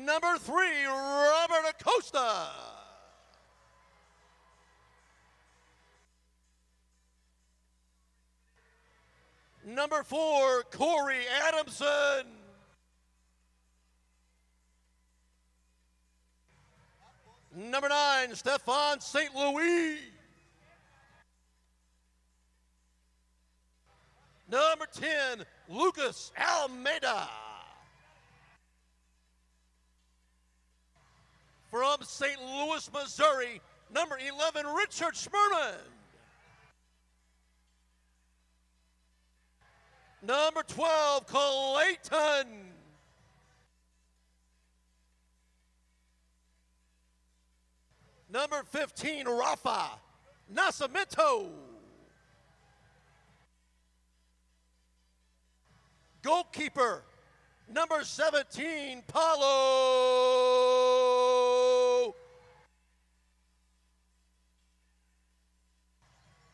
Number 3, Robert Acosta. Number 4, Corey Adamson. Number 9, Stefan St. Louis. Number 10, Lucas Almeida. From St. Louis, Missouri, number 11, Richard Schmerman. Number 12, Clayton. Number 15, Rafa Nascimento. Goalkeeper, number 17, Paulo.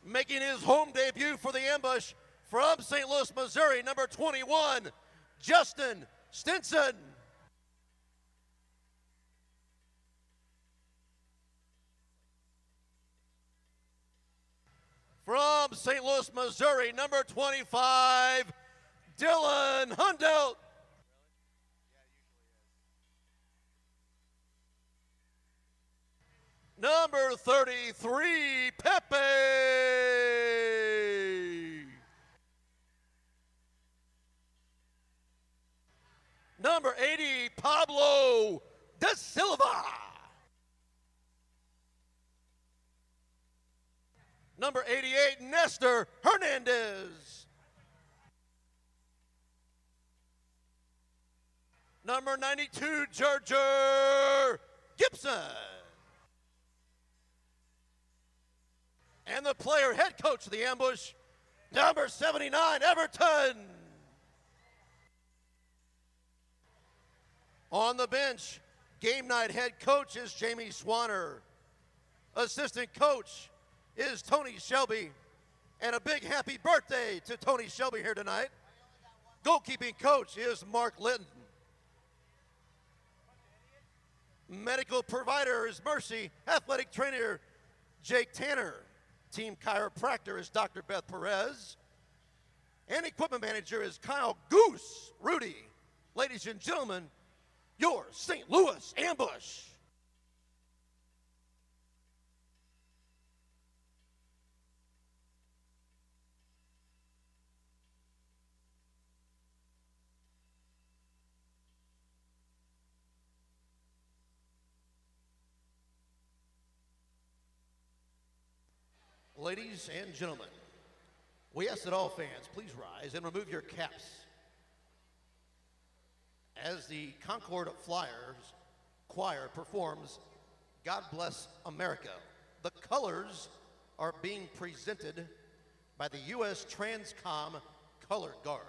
Making his home debut for the Ambush from St. Louis, Missouri, number 21, Justin Stinson. From St. Louis, Missouri, number 25, Dylan Hundelt. Number 33, Pepe. Number 80, Pablo De Silva. Number 88, Nestor Hernandez. Number 92, Gerger Gibson. And the player head coach of the Ambush, number 79, Everton. On the bench, game night head coach is Jamie Swanner. Assistant coach is Tony Shelby. And a big happy birthday to Tony Shelby here tonight. Goalkeeping coach is Mark Litton. Medical provider is Mercy. Athletic trainer, Jake Tanner. Team chiropractor is Dr. Beth Perez. And equipment manager is Kyle Goose Rudy. Ladies and gentlemen, your St. Louis Ambush. Ladies and gentlemen, we ask that all fans please rise and remove your caps as the Concord Flyers choir performs God Bless America. The colors are being presented by the U.S. Transcom Color Guard.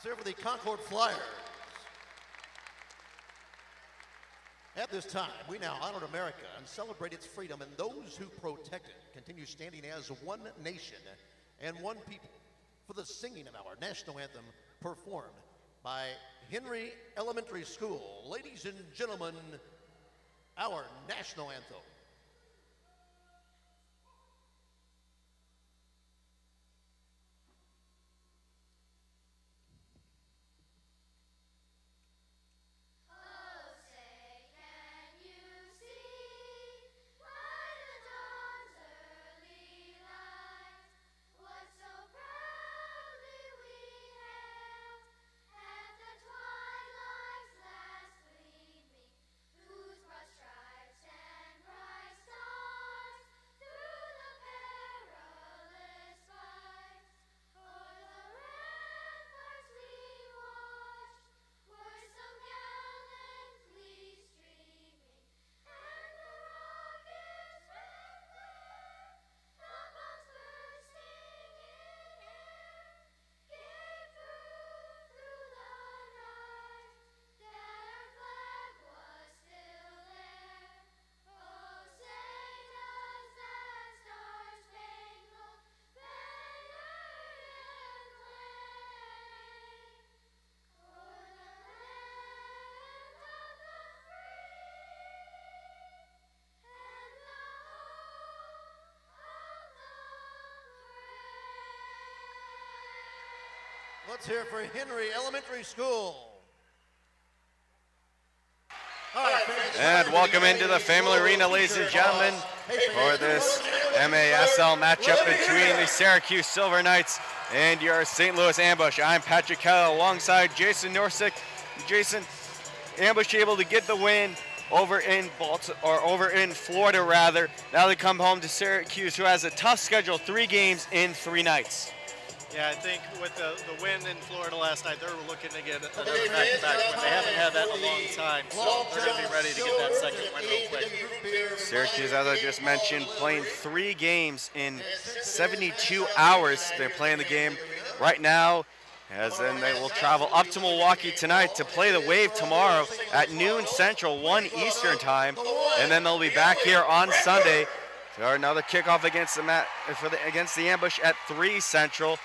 Here for the Concord Flyers. At this time, we now honor America and celebrate its freedom, and those who protect it continue standing as one nation and one people for the singing of our national anthem performed by Henry Elementary School. Ladies and gentlemen, our national anthem. Let's hear it for Henry Elementary School. And welcome into the Family Arena, ladies and gentlemen, for this MASL matchup between the Syracuse Silver Knights and your St. Louis Ambush. I'm Patrick Keller alongside Jason Norsik. Jason, Ambush able to get the win over in Florida rather. Now they come home to Syracuse, who has a tough schedule, 3 games in 3 nights. Yeah, I think with the win in Florida last night, they're looking to get another back-to-back win. They haven't had that in a long time, so they're going to be ready to get that second win real quick. Syracuse, as I just mentioned, playing 3 games in 72 hours. They're playing the game right now, as then they will travel up to Milwaukee tonight to play the Wave tomorrow at noon Central, 1 Eastern time, and then they'll be back here on Sunday for another kickoff against the Ambush at 3 Central,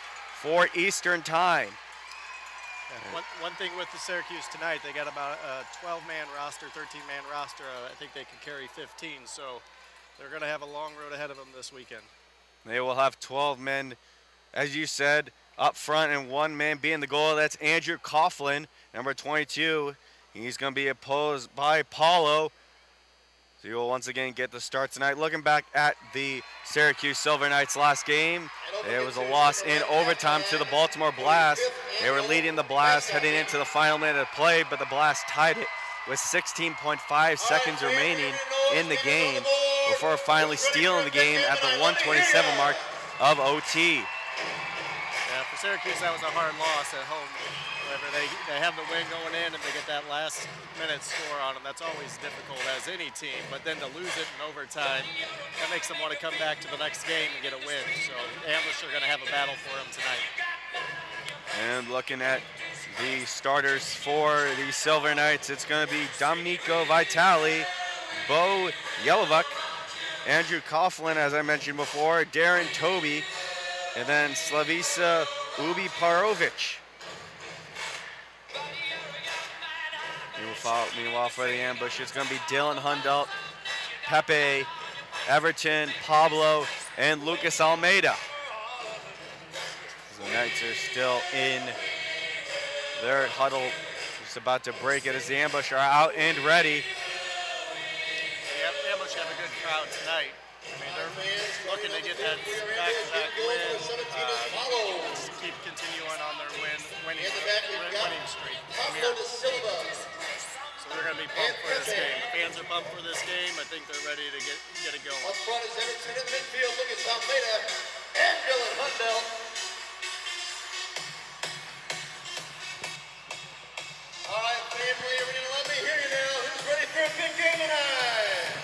4 Eastern time. Yeah, one thing with the Syracuse tonight, they got about a 12-man roster, 13-man roster. I think they can carry 15, so they're going to have a long road ahead of them this weekend. They will have 12 men, as you said, up front, and 1 man being the goalie. That's Andrew Coughlin, number 22. He's going to be opposed by Paulo. So you will once again get the start tonight. Looking back at the Syracuse Silver Knights last game, it was a loss in overtime to the Baltimore Blast. They were leading the Blast heading into the final minute of play, but the Blast tied it with 16.5 seconds remaining in the game before finally stealing the game at the 127 mark of OT. Yeah, for Syracuse, that was a hard loss at home. However, they have the win going in and they get that last minute score on them. That's always difficult as any team, but then to lose it in overtime, that makes them want to come back to the next game and get a win. So Ambush are going to have a battle for them tonight. And looking at the starters for the Silver Knights, it's going to be Domenico Vitali, Bo Yelovuk, Andrew Coughlin, as I mentioned before, Darren Toby, and then Slavisa Ubiparovic. Meanwhile, for the Ambush, it's going to be Dylan Hundelt, Pepe, Everton, Pablo, and Lucas Almeida. The Knights are still in their huddle, just about to break it as the Ambush are out and ready. The Ambush have a good crowd tonight. I mean, they're looking to get that back-to-back win, keep continuing on their winning streak. So they're going to be pumped for this game. The fans are pumped for this game. I think they're ready to get it going. Up front is Everton in midfield. Lucas Almeida and Dylan Hundelt. All right, family arena, let me hear you now. Who's ready for a big game tonight?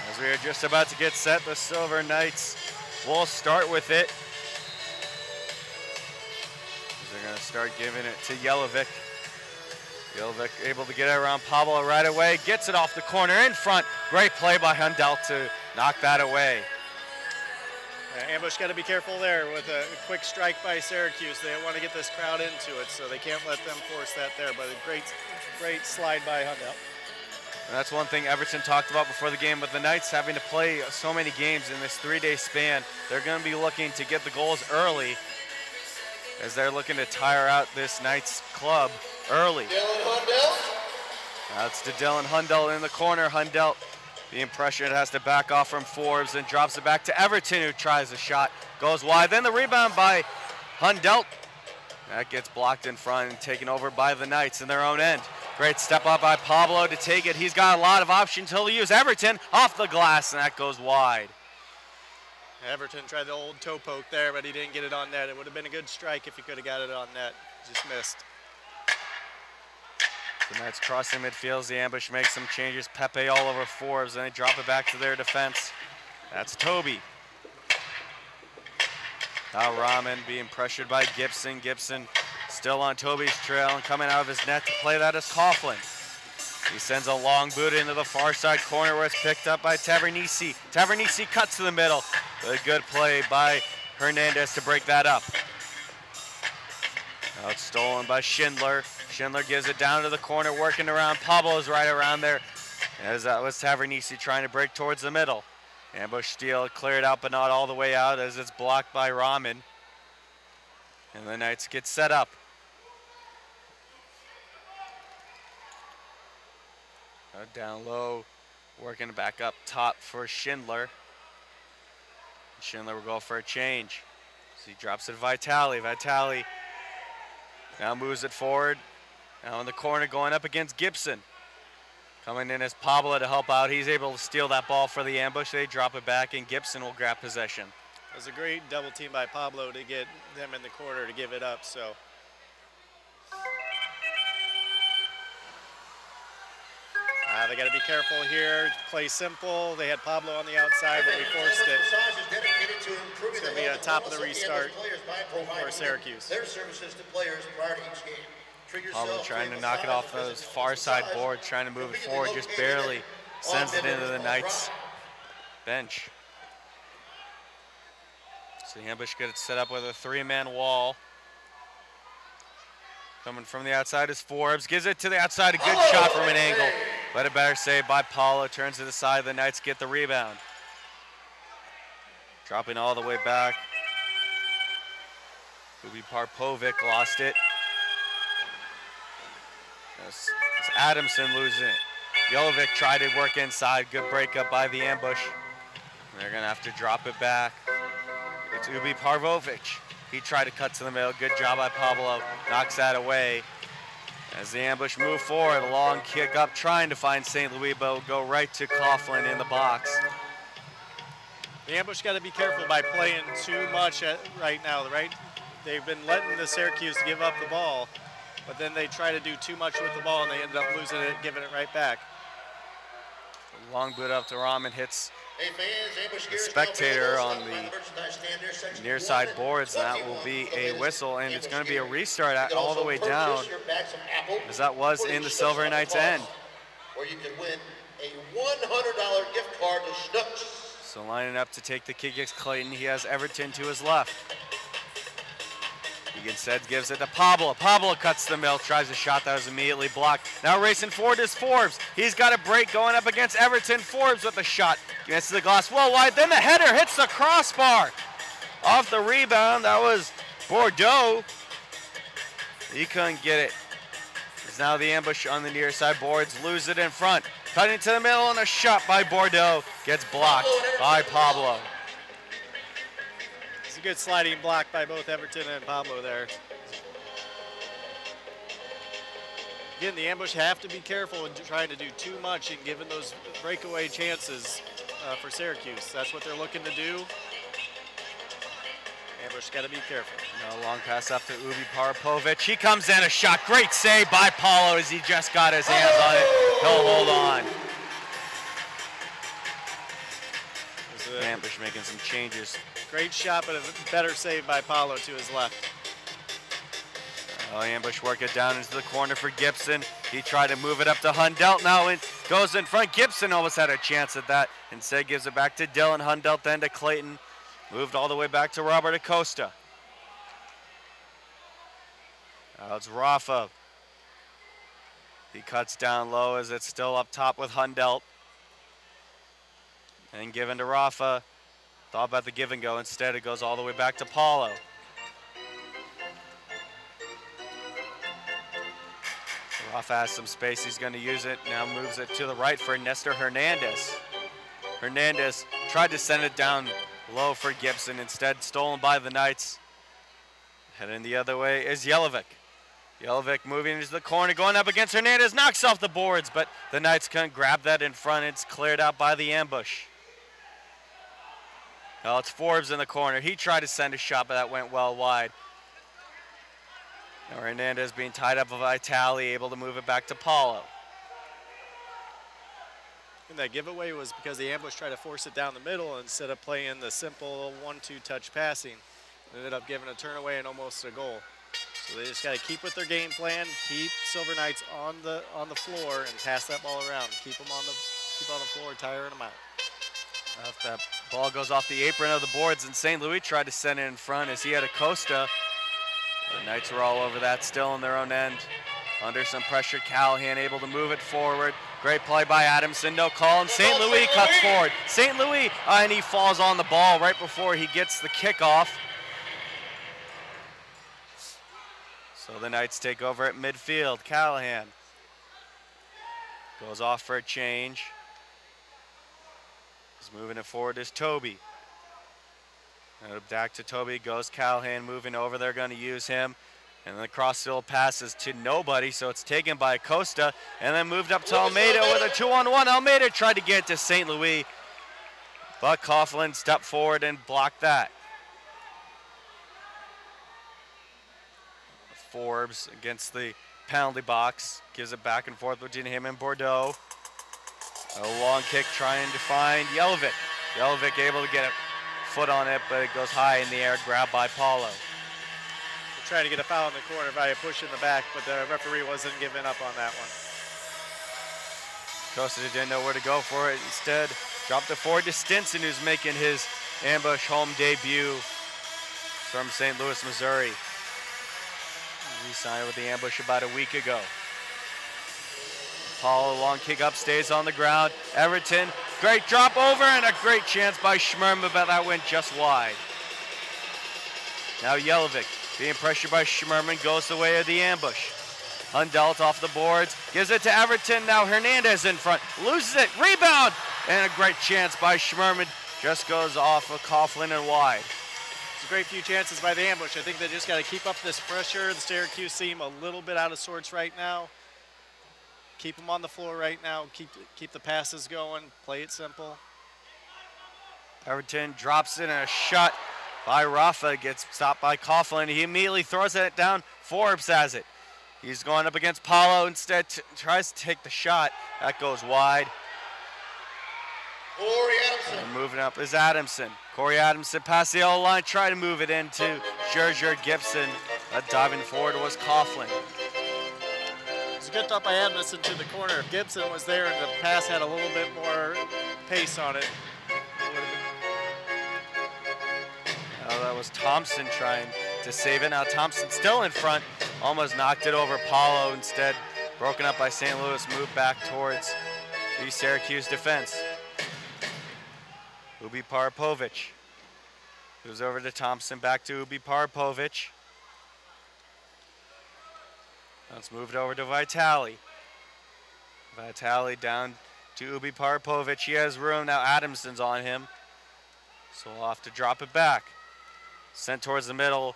As we are just about to get set, the Silver Knights will start with it. They're going to start giving it to Yelovik. Yelovik able to get it around Pablo right away. Gets it off the corner in front. Great play by Hundelt to knock that away. Ambush got to be careful there with a quick strike by Syracuse. They want to get this crowd into it, so they can't let them force that there. But a great slide by Hundelt. And that's one thing Everton talked about before the game, but the Knights having to play so many games in this 3-day span, they're going to be looking to get the goals early as they're looking to tire out this Knights club early. That's to Dylan Hundelt in the corner. Hundelt, the impression it has to back off from Forbes and drops it back to Everton, who tries a shot, goes wide. Then the rebound by Hundelt. That gets blocked in front and taken over by the Knights in their own end. Great step up by Pablo to take it. He's got a lot of options. He'll use Everton off the glass, and that goes wide. Everton tried the old toe poke there, but he didn't get it on net. It would have been a good strike if he could have got it on net. Just missed. The Knights crossing midfield. The Ambush makes some changes. Pepe all over Forbes, and they drop it back to their defense. That's Toby. Now Rahman being pressured by Gibson. Gibson still on Toby's trail and coming out of his net to play that is Coughlin. He sends a long boot into the far side corner where it's picked up by Tavernisi. Tavernisi cuts to the middle. A good play by Hernandez to break that up. Now it's stolen by Schindler. Schindler gives it down to the corner, working around. Pablo's right around there. As that was Tavernisi trying to break towards the middle. Ambush steal cleared out, but not all the way out as it's blocked by Rahman. And the Knights get set up. Down low, working back up top for Schindler. Schindler will go for a change. So he drops it to Vitale. Vitale now moves it forward. Now in the corner going up against Gibson. Coming in as Pablo to help out. He's able to steal that ball for the ambush. They drop it back and Gibson will grab possession. It was a great double team by Pablo to get them in the corner to give it up. So they got to be careful here. Play simple. They had Pablo on the outside, but we forced it. It's going to be a top of the restart for Syracuse. Their services to players prior to each game. Pablo trying to knock it off those far side boards, trying to move it forward, just barely sends it into the Knights bench. So the ambush gets set up with a 3-man wall. Coming from the outside is Forbes, gives it to the outside, a good shot from an angle. But a better save by Paulo, turns to the side, the Knights get the rebound. Dropping all the way back. Ubi Parpovic lost it. It's Adamson losing it. Jelovic tried to work inside, good breakup by the ambush. They're gonna have to drop it back. It's Ubi Parvovic. He tried to cut to the middle, good job by Pablo, knocks that away. As the ambush move forward, a long kick up, trying to find St. Louis, but will go right to Coughlin in the box. The ambush got to be careful by playing too much right now, right? They've been letting the Syracuse give up the ball, but then they try to do too much with the ball and they ended up losing it, giving it right back. Long boot up to Rahman, hits the spectator on the near side boards. That will be a whistle, and it's going to be a restart all the way down, as that was in the Silver Knights' end. Where you can win a $100 gift card to Schnucks. So lining up to take the kick is Clayton. He has Everton to his left. He instead gives it to Pablo. Pablo cuts the middle, tries a shot that was immediately blocked. Now racing forward is Forbes. He's got a break going up against Everton. Forbes with a shot. Gets to the glass well wide. Then the header hits the crossbar. Off the rebound, that was Bordeaux. He couldn't get it. It's now the ambush on the near side boards. Lose it in front. Cutting to the middle and a shot by Bordeaux. Gets blocked by Pablo. It's a good sliding block by both Everton and Pablo there. Again, the ambush have to be careful in trying to do too much and giving those breakaway chances for Syracuse. That's what they're looking to do. Ambush got to be careful. Now long pass up to Ubi Parpovic. He comes in, a shot. Great save by Paulo as he just got his hands on it. He'll hold on. Ambush making some changes. Great shot, but a better save by Paulo to his left. Ambush work it down into the corner for Gibson. He tried to move it up to Hundelt. Now it goes in front. Gibson almost had a chance at that. Instead gives it back to Dylan. Hundelt then to Clayton. Moved all the way back to Robert Acosta. Now it's Rafa. He cuts down low as it's still up top with Hundelt. And given to Rafa. Thought about the give and go. Instead, it goes all the way back to Paulo. Rafa has some space. He's going to use it. Now moves it to the right for Nestor Hernandez. Hernandez tried to send it down low for Gibson. Instead, stolen by the Knights. Heading the other way is Jelovic. Jelovic moving into the corner, going up against Hernandez. Knocks off the boards, but the Knights couldn't grab that in front. It's cleared out by the ambush. Well, it's Forbes in the corner. He tried to send a shot, but that went well wide. Now Hernandez being tied up with Vitale, able to move it back to Paulo. And that giveaway was because the ambush tried to force it down the middle instead of playing the simple 1-2 touch passing. They ended up giving a turn away and almost a goal. So they just got to keep with their game plan, keep Silver Knights on the floor and pass that ball around. Keep them on the floor, tiring them out. If that ball goes off the apron of the boards, and St. Louis tried to send it in front as he had Acosta. The Knights were all over that, still on their own end. Under some pressure, Callahan able to move it forward. Great play by Adamson, no call, and St. Louis cuts forward. St. Louis, and he falls on the ball right before he gets the kickoff. So the Knights take over at midfield. Callahan goes off for a change. He's moving it forward is Toby. Back to Toby goes Callahan moving over. They're going to use him. And then the cross-field passes to nobody, so it's taken by Costa. And then moved up to Almeida with a 2-on-1. Almeida tried to get it to St. Louis. But Coughlin stepped forward and blocked that. Forbes against the penalty box. Gives it back and forth between him and Bordeaux. A long kick trying to find Jelovic. Jelovic able to get a foot on it, but it goes high in the air, grabbed by Paulo. Trying to get a foul in the corner by a push in the back, but the referee wasn't giving up on that one. Costa didn't know where to go for it. Instead, dropped it forward to Stinson, who's making his ambush home debut from St. Louis, Missouri. He signed with the ambush about a week ago. Paulo, long kick up, stays on the ground. Everton, great drop over and a great chance by Schmerman, but that went just wide. Now Jelovic, being pressured by Schmerman, goes the way of the ambush. Hundelt off the boards, gives it to Everton. Now Hernandez in front, loses it, rebound, and a great chance by Schmerman. Just goes off of Coughlin and wide. It's a great few chances by the ambush. I think they just got to keep up this pressure. The Syracuse seem a little bit out of sorts right now. Keep them on the floor right now. Keep the passes going. Play it simple. Everton drops in a shot by Rafa, gets stopped by Coughlin. He immediately throws it down. Forbes has it. He's going up against Paulo. Instead, tries to take the shot. That goes wide. Corey Adamson. And moving up is Adamson. Corey Adamson past the yellow line, try to move it into Gerger Gibson. That diving forward was Coughlin. It's a good thought by Adamson to the corner. If Gibson was there and the pass had a little bit more pace on it, that was Thompson trying to save it. Now Thompson still in front, almost knocked it over Paulo. Instead, broken up by St. Louis, moved back towards the Syracuse defense. Ubi Parapovic moves over to Thompson, back to Ubi Parapovic. Let's move it over to Vitale. Vitale down to Ubi Parapovic. He has room. Now Adamson's on him, so we'll have to drop it back. Sent towards the middle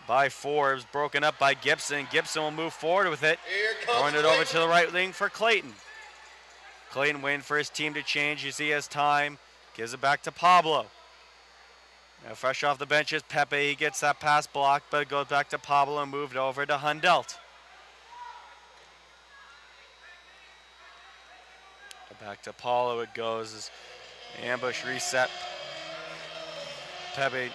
by Forbes, broken up by Gibson. Gibson will move forward with it, throwing it over to the right wing for Clayton. Clayton waiting for his team to change as he has time. Gives it back to Pablo. Now fresh off the bench is Pepe. He gets that pass blocked, but it goes back to Pablo and moved over to Hundelt. Back to Paulo it goes as ambush reset. Pepe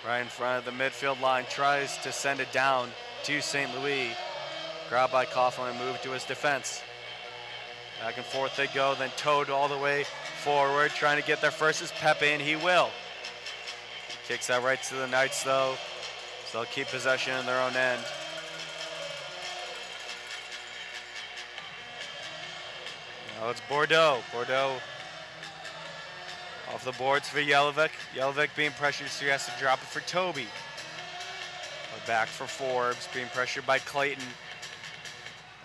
right in front of the midfield line, tries to send it down to St. Louis. Grabbed by Coughlin and moved to his defense. Back and forth they go, then towed all the way forward. Trying to get there first is Pepe, and he will. He kicks that right to the Knights, though, so they'll keep possession in their own end. Now it's Bordeaux. Bordeaux off the boards for Jelovic. Jelovic being pressured, so he has to drop it for Toby. Back for Forbes, being pressured by Clayton.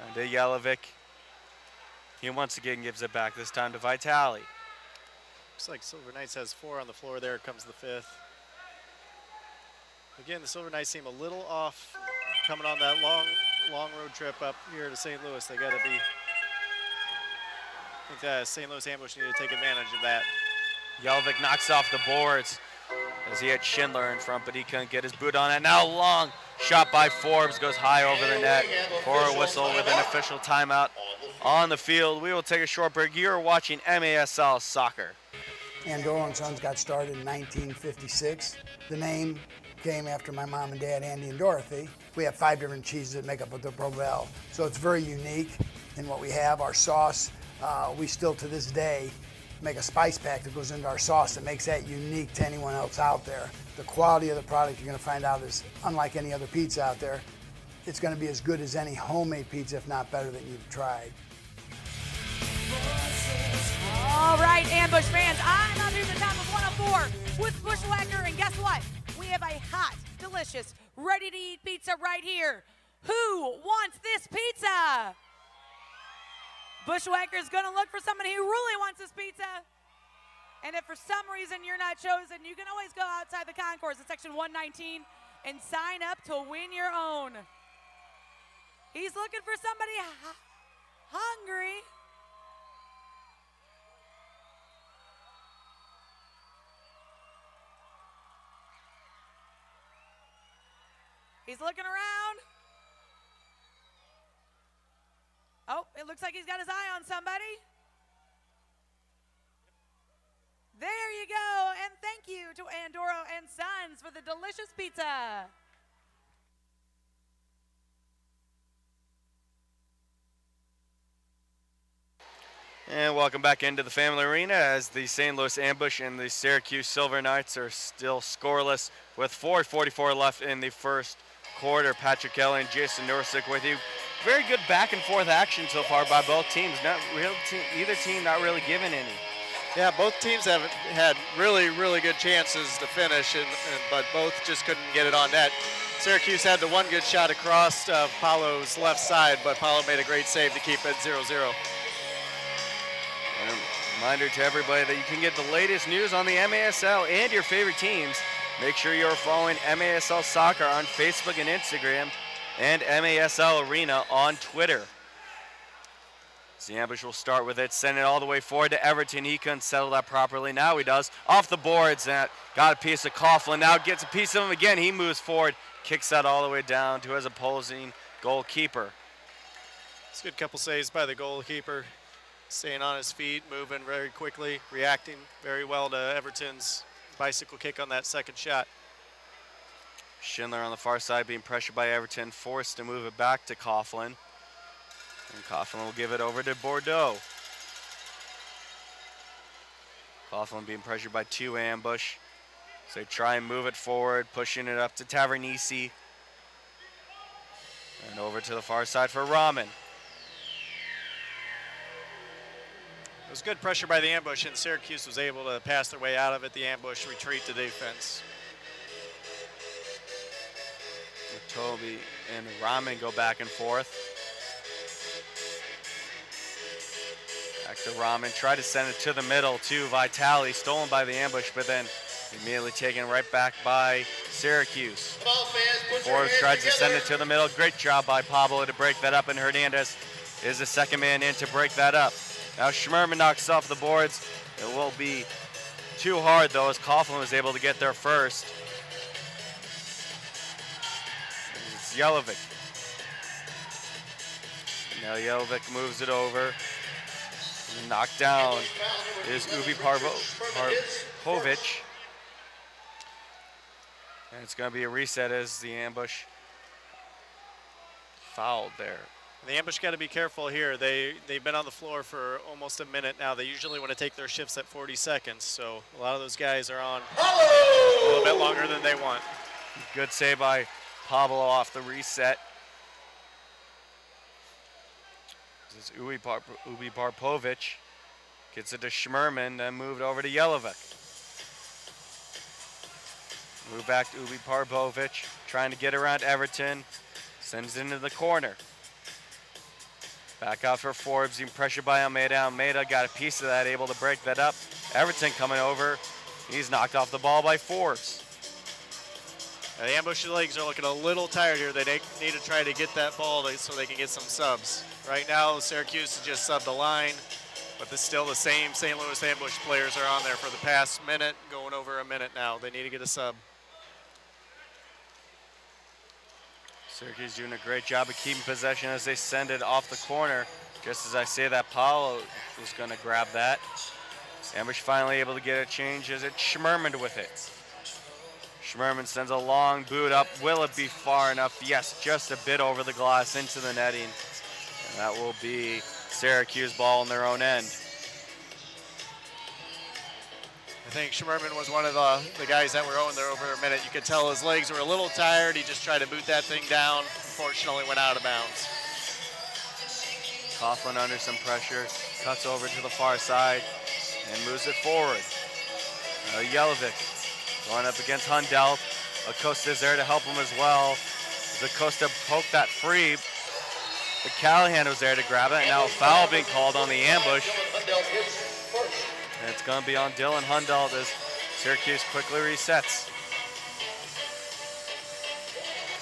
And to Jelovic. He once again gives it back, this time to Vitale. Looks like Silver Knights has 4 on the floor. There comes the 5th. Again, the Silver Knights seem a little off coming on that long road trip up here to St. Louis. They got to be, I think that St. Louis ambush need to take advantage of that. Jelovic knocks off the boards as he had Schindler in front, but he couldn't get his boot on it. Now long shot by Forbes goes high over the net for a whistle with an official timeout on the field. We will take a short break. You're watching MASL Soccer. Andorra & Sons got started in 1956. The name came after my mom and dad, Andy and Dorothy. We have 5 different cheeses that make up the Provel, so it's very unique in what we have. Our sauce, we still to this day make a spice pack that goes into our sauce that makes that unique to anyone else out there. The quality of the product you're going to find out is unlike any other pizza out there. It's going to be as good as any homemade pizza, if not better, that you've tried. All right, Ambush fans, I'm out here at the top of 104 with Bushwhacker, and guess what? We have a hot, delicious, ready-to-eat pizza right here. Who wants this pizza? Bushwhacker's going to look for somebody who really wants this pizza. And if for some reason you're not chosen, you can always go outside the concourse in section 119 and sign up to win your own. He's looking for somebody hungry. He's looking around. Oh, it looks like he's got his eye on somebody. There you go, and thank you to Andoro and Sons for the delicious pizza. And welcome back into the Family Arena as the St. Louis Ambush and the Syracuse Silver Knights are still scoreless with 4:44 left in the first quarter. Patrick Kelly and Jason Norsik with you. Very good back and forth action so far by both teams. Either team not really given any. Yeah, both teams have had really, really good chances to finish, but both just couldn't get it on net. Syracuse had the one good shot across Paulo's left side, but Paulo made a great save to keep it 0-0. And a reminder to everybody that you can get the latest news on the MASL and your favorite teams. Make sure you're following MASL Soccer on Facebook and Instagram, and MASL Arena on Twitter. The Ambush will start with it, send it all the way forward to Everton. He couldn't settle that properly. Now he does. Off the boards, and got a piece of Coughlin. Now gets a piece of him again. He moves forward, kicks that all the way down to his opposing goalkeeper. It's a good couple saves by the goalkeeper. Staying on his feet, moving very quickly, reacting very well to Everton's bicycle kick on that second shot. Schindler on the far side being pressured by Everton, forced to move it back to Coughlin. And Coughlin will give it over to Bordeaux. Coughlin being pressured by two Ambush. So they try and move it forward, pushing it up to Tavernisi. And over to the far side for Rahman. It was good pressure by the Ambush, and Syracuse was able to pass their way out of it. The Ambush retreat to defense. Toby and Rahman go back and forth. Back to Rahman, try to send it to the middle to Vitali, stolen by the Ambush, but then immediately taken right back by Syracuse. Forbes tried to send it to the middle. Great job by Pablo to break that up, and Hernandez is the second man in to break that up. Now Schmerman knocks off the boards. It will be too hard though, as Coughlin was able to get there first. It's Jelovic. Now Jelovic moves it over. Knocked down is Ubi Parpovic. And it's going to be a reset as the Ambush fouled there. The Ambush got to be careful here. They've been on the floor for almost a minute now. They usually want to take their shifts at 40 seconds, so a lot of those guys are on a little bit longer than they want. Good save by Pablo off the reset. This is Ubi Parpovic. Gets it to Schmerman, then moved over to Jelovic. Move back to Ubi Parpovic, trying to get around Everton. Sends it into the corner. Back out for Forbes, being pressured by Almeida. Almeida got a piece of that, able to break that up. Everton coming over. He's knocked off the ball by Forbes. The Ambush legs are looking a little tired here. They need to try to get that ball so they can get some subs. Right now, Syracuse has just subbed the line, but it's still the same St. Louis Ambush players are on there for the past minute, going over a minute now. They need to get a sub. Syracuse doing a great job of keeping possession as they send it off the corner. Just as I say that, Paulo was going to grab that. Ambush finally able to get a change as it's Schmerman with it. Schmerman sends a long boot up. Will it be far enough? Yes, just a bit over the glass into the netting. And that will be Syracuse ball in their own end. I think Schmerman was one of the guys that were on there over a minute. You could tell his legs were a little tired. He just tried to boot that thing down. Unfortunately, went out of bounds. Coughlin under some pressure, cuts over to the far side and moves it forward. Jelovic going up against Hundelt. Acosta's there to help him as well. Zacosta poked that free, but Callahan was there to grab it, and now a foul being called on the ambush. And it's going to be on Dylan Hundalt as Syracuse quickly resets.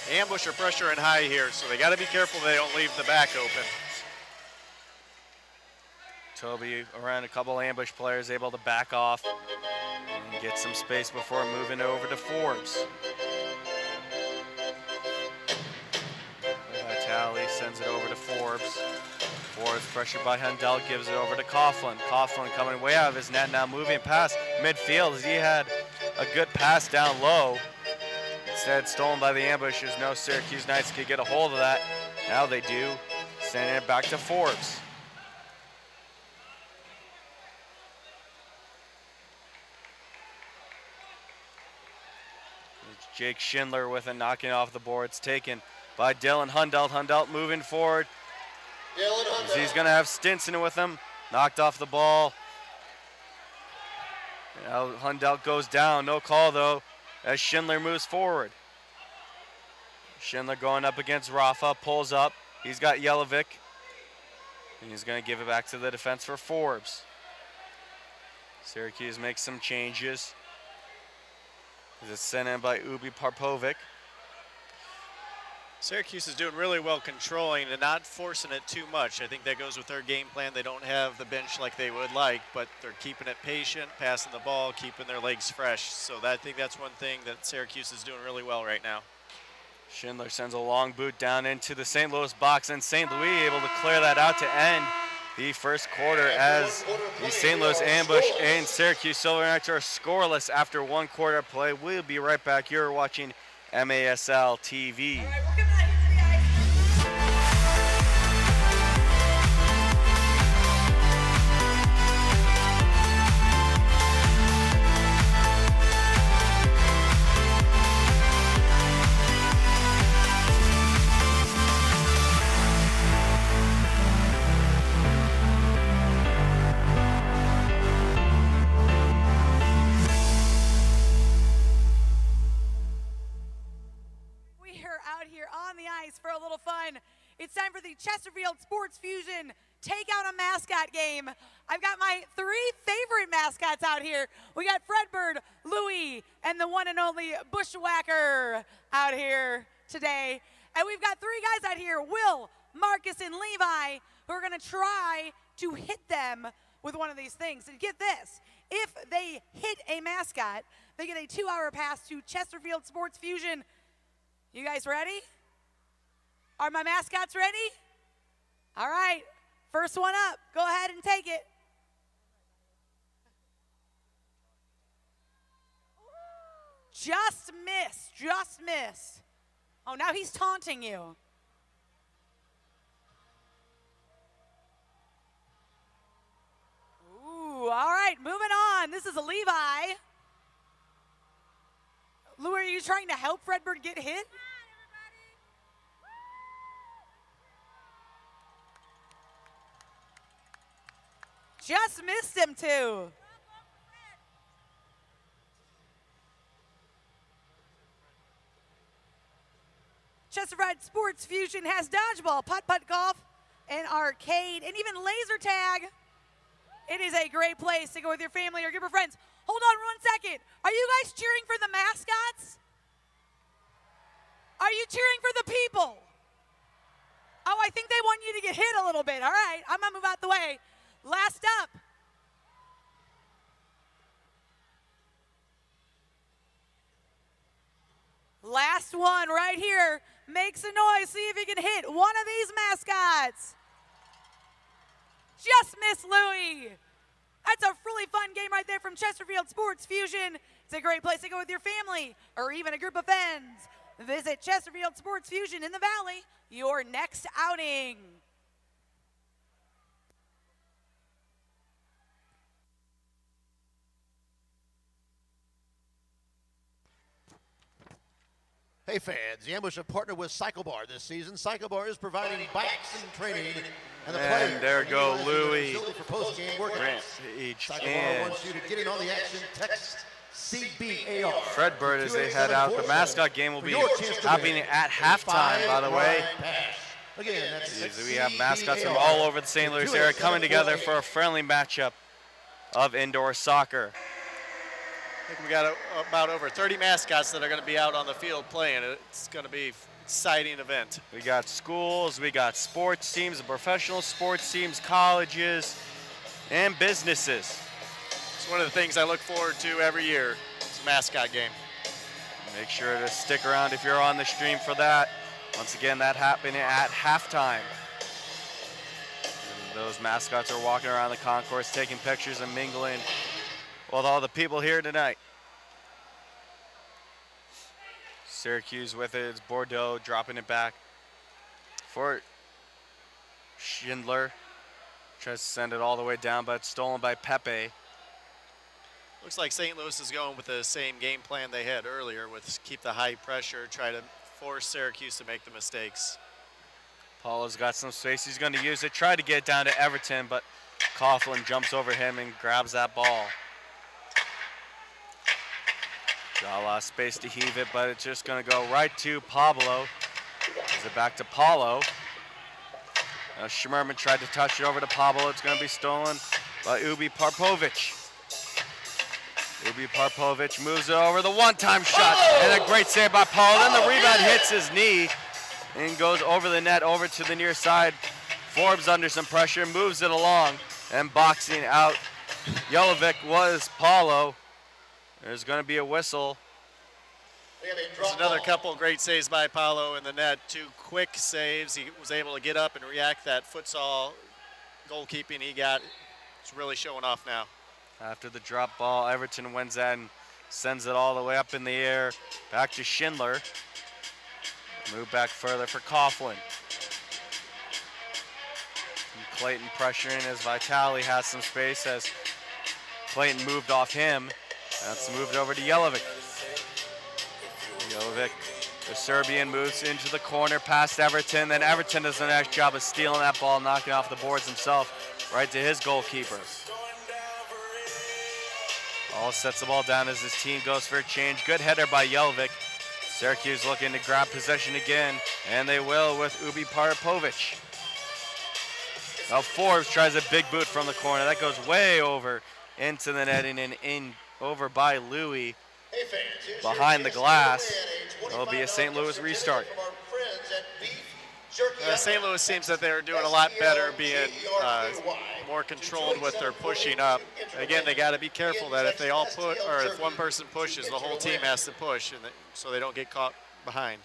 The ambush are pressuring high here, so they got to be careful they don't leave the back open. Toby around a couple ambush players, able to back off and get some space before moving over to Forbes. Vitale sends it over to Forbes. Forbes pressured by Hundalt, gives it over to Coughlin. Coughlin coming way out of his net now, moving past midfield as he had a good pass down low. Instead, stolen by the ambush as no Syracuse Knights could get a hold of that. Now they do, sending it back to Forbes. Jake Schindler with it, knocking off the boards, taken by Dylan Hundalt. Hundalt moving forward. He's going to have Stinson with him. Knocked off the ball. Now Hundalt goes down. No call, though, as Schindler moves forward. Schindler going up against Rafa, pulls up. He's got Yelovic. And he's going to give it back to the defense for Forbes. Syracuse makes some changes. It's sent in by Ubi Parpovic. Syracuse is doing really well controlling and not forcing it too much. I think that goes with their game plan. They don't have the bench like they would like, but they're keeping it patient, passing the ball, keeping their legs fresh. So I think that's one thing that Syracuse is doing really well right now. Schindler sends a long boot down into the St. Louis box, and St. Louis able to clear that out to end the first quarter as the St. Louis ambush and Syracuse Silver Knights are scoreless after one quarter of play. We'll be right back. You're watching MASL TV. For a little fun. It's time for the Chesterfield Sports Fusion Take Out a Mascot game. I've got my three favorite mascots out here. We got Fredbird, Louie, and the one and only Bushwhacker out here today. And we've got three guys out here, Will, Marcus, and Levi, who are going to try to hit them with one of these things. And get this, if they hit a mascot, they get a 2-hour pass to Chesterfield Sports Fusion. You guys ready? Are my mascots ready? All right, first one up. Go ahead and take it. Just miss, just miss. Oh, now he's taunting you. Ooh, all right, moving on. This is a Levi. Lou, are you trying to help Fredbird get hit? Just missed him too. Chesterfield Sports Fusion has dodgeball, putt-putt golf, and arcade, and even laser tag. It is a great place to go with your family or group of friends. Hold on 1 second. Are you guys cheering for the mascots? Are you cheering for the people? Oh, I think they want you to get hit a little bit. All right, I'm gonna move out the way. Last up. Last one right here. Makes a noise. See if you can hit one of these mascots. Just miss Louie. That's a really fun game right there from Chesterfield Sports Fusion. It's a great place to go with your family or even a group of friends. Visit Chesterfield Sports Fusion in the Valley, your next outing. Hey fans, the Ambush have partnered with Cycle Bar this season. Cycle Bar is providing bikes and training, and the players. And there go Louie. For post-game workouts. Cycle Bar wants you to get in on the action. Text CBAR. Fredbird as they head out. The Mascot game will be happening at halftime, by the way. Again, that's We have mascots from all over the St. Louis area coming together for a friendly matchup of indoor soccer. I think we got about over 30 mascots that are going to be out on the field playing. It's going to be an exciting event. We got schools, we got sports teams, professional sports teams, colleges, and businesses. It's one of the things I look forward to every year. It's a mascot game. Make sure to stick around if you're on the stream for that. Once again, that happening at halftime. And those mascots are walking around the concourse, taking pictures and mingling with all the people here tonight. Syracuse with it. It's Bordeaux dropping it back for Schindler. Tries to send it all the way down, but it's stolen by Pepe. Looks like St. Louis is going with the same game plan they had earlier with keep the high pressure, try to force Syracuse to make the mistakes. Paulo's got some space. He's going to use it. Try to get it down to Everton, but Coughlin jumps over him and grabs that ball. Got a lot of space to heave it, but it's just going to go right to Pablo. Gives it back to Paulo. Now Schmerman tried to touch it over to Pablo. It's going to be stolen by Ubi Parpovic. Ubi Parpovic moves it over, the one-time shot, and a great save by Paul. Then the rebound hits his knee and goes over the net, over to the near side. Forbes under some pressure, moves it along, and boxing out Jelovic was Paulo. There's going to be a whistle. There's another couple great saves by Paulo in the net. 2 quick saves. He was able to get up and react. That futsal goalkeeping he got. It's really showing off now. After the drop ball, Everton wins that and sends it all the way up in the air. Back to Schindler. Move back further for Coughlin. And Clayton pressuring as Vitali has some space as Clayton moved off him. That's moved over to Jelovic. Jelovic, the Serbian, moves into the corner past Everton. Then Everton does a nice job of stealing that ball, knocking off the boards himself, right to his goalkeeper. All sets the ball down as his team goes for a change. Good header by Jelovic. Syracuse looking to grab possession again, and they will with Ubi Parapovic. Now Forbes tries a big boot from the corner. That goes way over into the netting and in over by Louis behind the glass. It'll be a St. Louis restart. St. Louis seems that they're doing a lot better, being more controlled with their pushing up. Again, they got to be careful that if they all put, or if one person pushes, the whole team has to push, and so they don't get caught behind.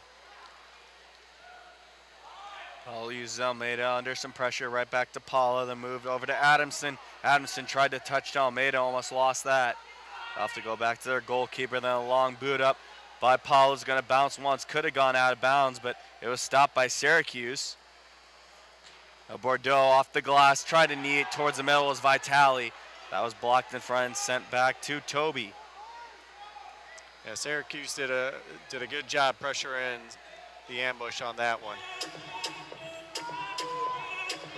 Paulo uses Almeida under some pressure, right back to Paula, then moved over to Adamson. Adamson tried to touch Almeida, almost lost that. They'll have to go back to their goalkeeper, then a long boot up by Paulo's going to bounce once, could have gone out of bounds, but it was stopped by Syracuse. Now Bordeaux off the glass, tried to knee it towards the middle was Vitali. That was blocked in front and sent back to Toby. Yeah, Syracuse did a good job pressuring the ambush on that one.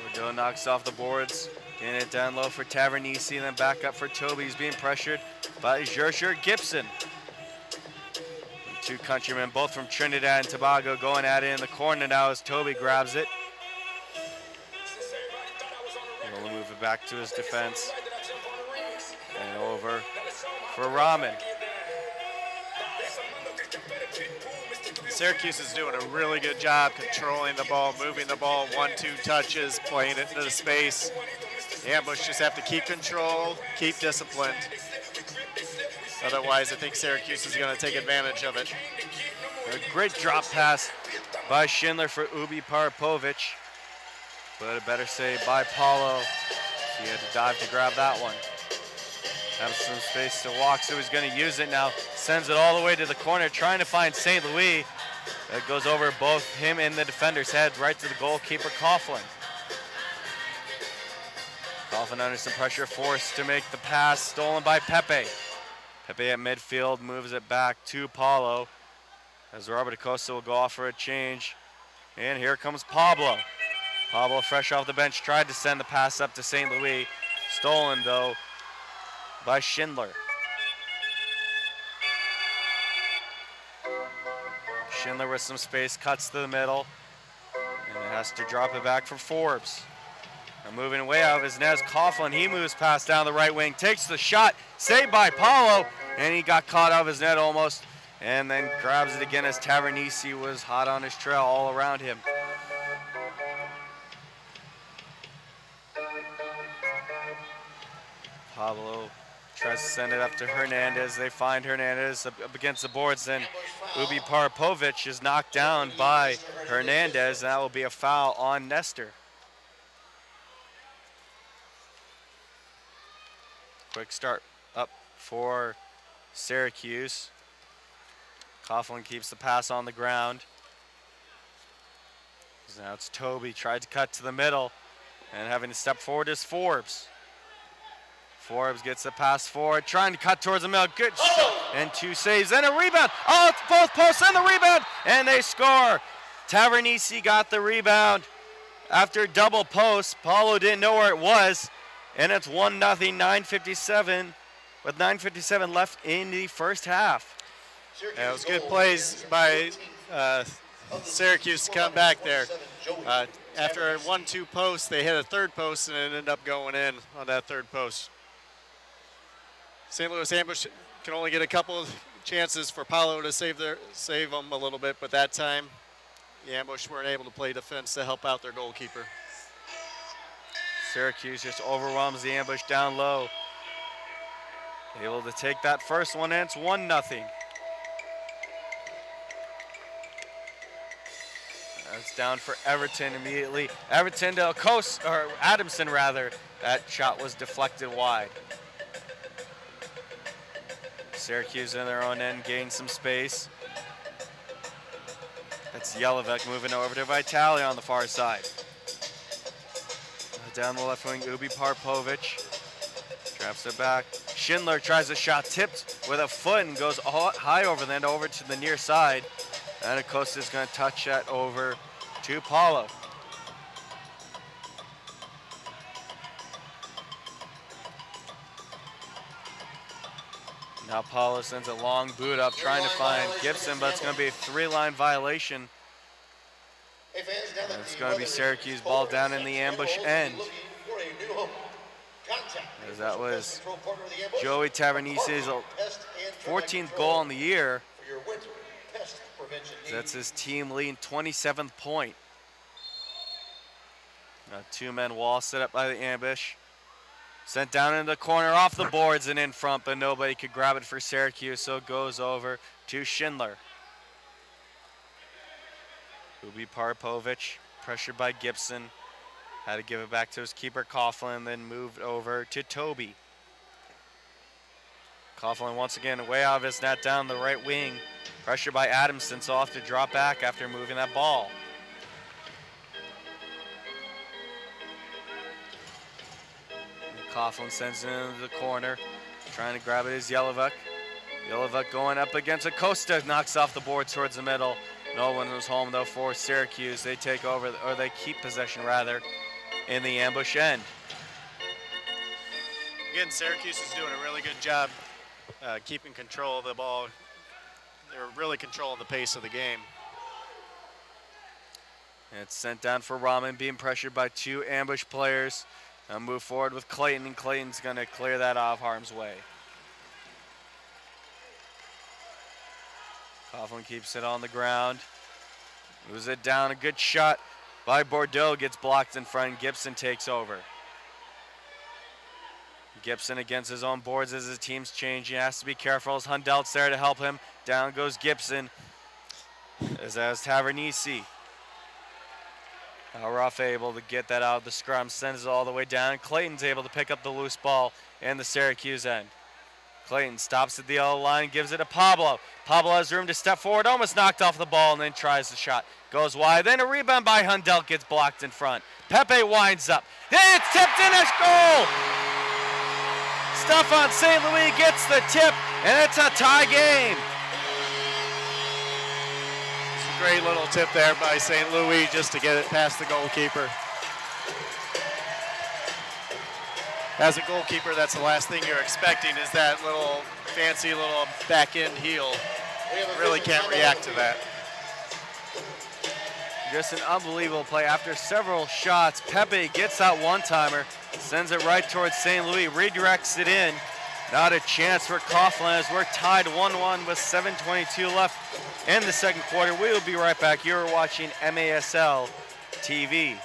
Bordeaux knocks off the boards, getting it down low for Tavernisi, then back up for Toby. He's being pressured by Gersher Gibson. Two countrymen, both from Trinidad and Tobago, going at it in the corner now as Toby grabs it. He'll move it back to his defense. And over for Rahman. Syracuse is doing a really good job controlling the ball, moving the ball, 1-2 touches, playing it into the space. The ambush just have to keep control, keep disciplined. Otherwise, I think Syracuse is going to take advantage of it. A great drop pass by Schindler for Ubi Parapovic. But a better save by Paulo. He had to dive to grab that one. Have some space to walk, so he's going to use it now. Sends it all the way to the corner, trying to find St. Louis. That goes over both him and the defender's head, right to the goalkeeper, Coughlin. Coughlin under some pressure, forced to make the pass, stolen by Pepe. Pepe at midfield moves it back to Paulo, as Robert Acosta will go off for a change. And here comes Pablo. Pablo, fresh off the bench, tried to send the pass up to St. Louis. Stolen, though, by Schindler. Schindler with some space, cuts to the middle, and has to drop it back for Forbes. Now moving away out of his net is Coughlin. He moves past down the right wing, takes the shot, saved by Paulo, and he got caught out of his net almost, and then grabs it again as Tavernisi was hot on his trail all around him. Pablo tries to send it up to Hernandez. They find Hernandez up against the boards. Then Ubi Parapovic is knocked down by Hernandez. And that will be a foul on Nestor. Quick start up for Syracuse. Coughlin keeps the pass on the ground. Now it's Toby, tried to cut to the middle, and having to step forward is Forbes. Forbes gets the pass forward, trying to cut towards the middle. Good shot, and 2 saves, and a rebound. Oh, it's both posts and the rebound, and they score. Tavernisi got the rebound after double post. Paulo didn't know where it was, and it's 1-0, 9:57, with 9:57 left in the first half. Yeah, it was good plays by Syracuse to come back there. After a 1-2 post, they hit a third post, and it ended up going in on that third post. St. Louis ambush can only get a couple of chances for Paulo to save them a little bit, but that time the ambush weren't able to play defense to help out their goalkeeper. Syracuse just overwhelms the ambush down low. Able to take that first one, and it's 1-0. It's down for Everton immediately. Everton to or Adamson rather. That shot was deflected wide. Syracuse in their own end gained some space. That's Jelinek moving over to Vitale on the far side. Down the left wing, Ubi Parpovic traps it back. Schindler tries a shot, tipped with a foot and goes high over then over to the near side. And Acosta's going to touch that over to Paulo. Now Paulo sends a long boot up, trying to find Gibson, but it's going to be a 3-line violation. And it's going to be Syracuse ball down in the ambush end. As that was Joey Tavernisi's 14th goal in the year. That's his team leading 27th point. Now 2-man wall set up by the ambush. Sent down into the corner, off the boards and in front, but nobody could grab it for Syracuse, so it goes over to Schindler. Ubi Parpovic, pressured by Gibson. Had to give it back to his keeper, Coughlin, then moved over to Toby. Coughlin once again way out of his net down the right wing. Pressure by Adamson, so off to drop back after moving that ball. Coughlin sends it into the corner. Trying to grab it is Jelinek. Jelinek going up against Acosta, knocks off the board towards the middle. No one was home though for Syracuse. They take over, or they keep possession rather, in the ambush end. Again, Syracuse is doing a really good job keeping control of the ball. They're really controlling the pace of the game. And it's sent down for Rahman, being pressured by 2 ambush players. Now move forward with Clayton, and Clayton's going to clear that out of harm's way. Coughlin keeps it on the ground. Moves it down, a good shot by Bordeaux, gets blocked in front. Gibson takes over. Gibson against his own boards as his team's changing. He has to be careful as Hundelt's there to help him. Down goes Gibson as Tavernisi. Ruff able to get that out of the scrum, sends it all the way down. Clayton's able to pick up the loose ball in the Syracuse end. Clayton stops at the yellow line, gives it to Pablo. Pablo has room to step forward, almost knocked off the ball, and then tries the shot. Goes wide, then a rebound by Hundelt gets blocked in front. Pepe winds up. It's tipped in, as goal! Stefan St. Louis gets the tip, and it's a tie game. Great little tip there by St. Louis just to get it past the goalkeeper. As a goalkeeper, that's the last thing you're expecting is that little fancy little back end heel. Really can't react to that. Just an unbelievable play. After several shots, Pepe gets that one-timer, sends it right towards St. Louis, redirects it in. Not a chance for Coughlin as we're tied 1-1 with 7:22 left in the second quarter. We will be right back. You're watching MASL TV.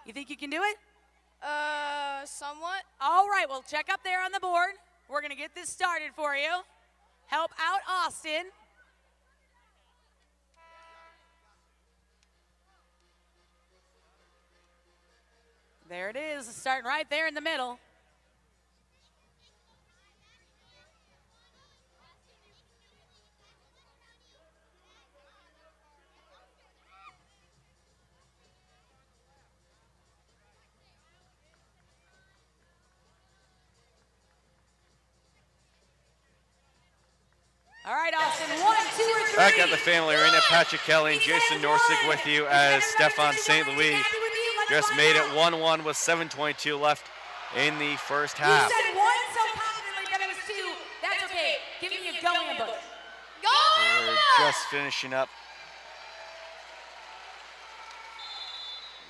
You think you can do it? Somewhat. All right, well, check up there on the board. We're going to get this started for you. Help out Austin. There it is, starting right there in the middle. All right, Austin, 1, 2, or 3. Back at the Family Arena, Patrick Kelly and Jason Norsik with you as Stefan St. Louis just made it 1-1 with 7:22 left in the first half. You said 1 so confidently that it was 2. That's okay. Give me a go ambush. We're just finishing up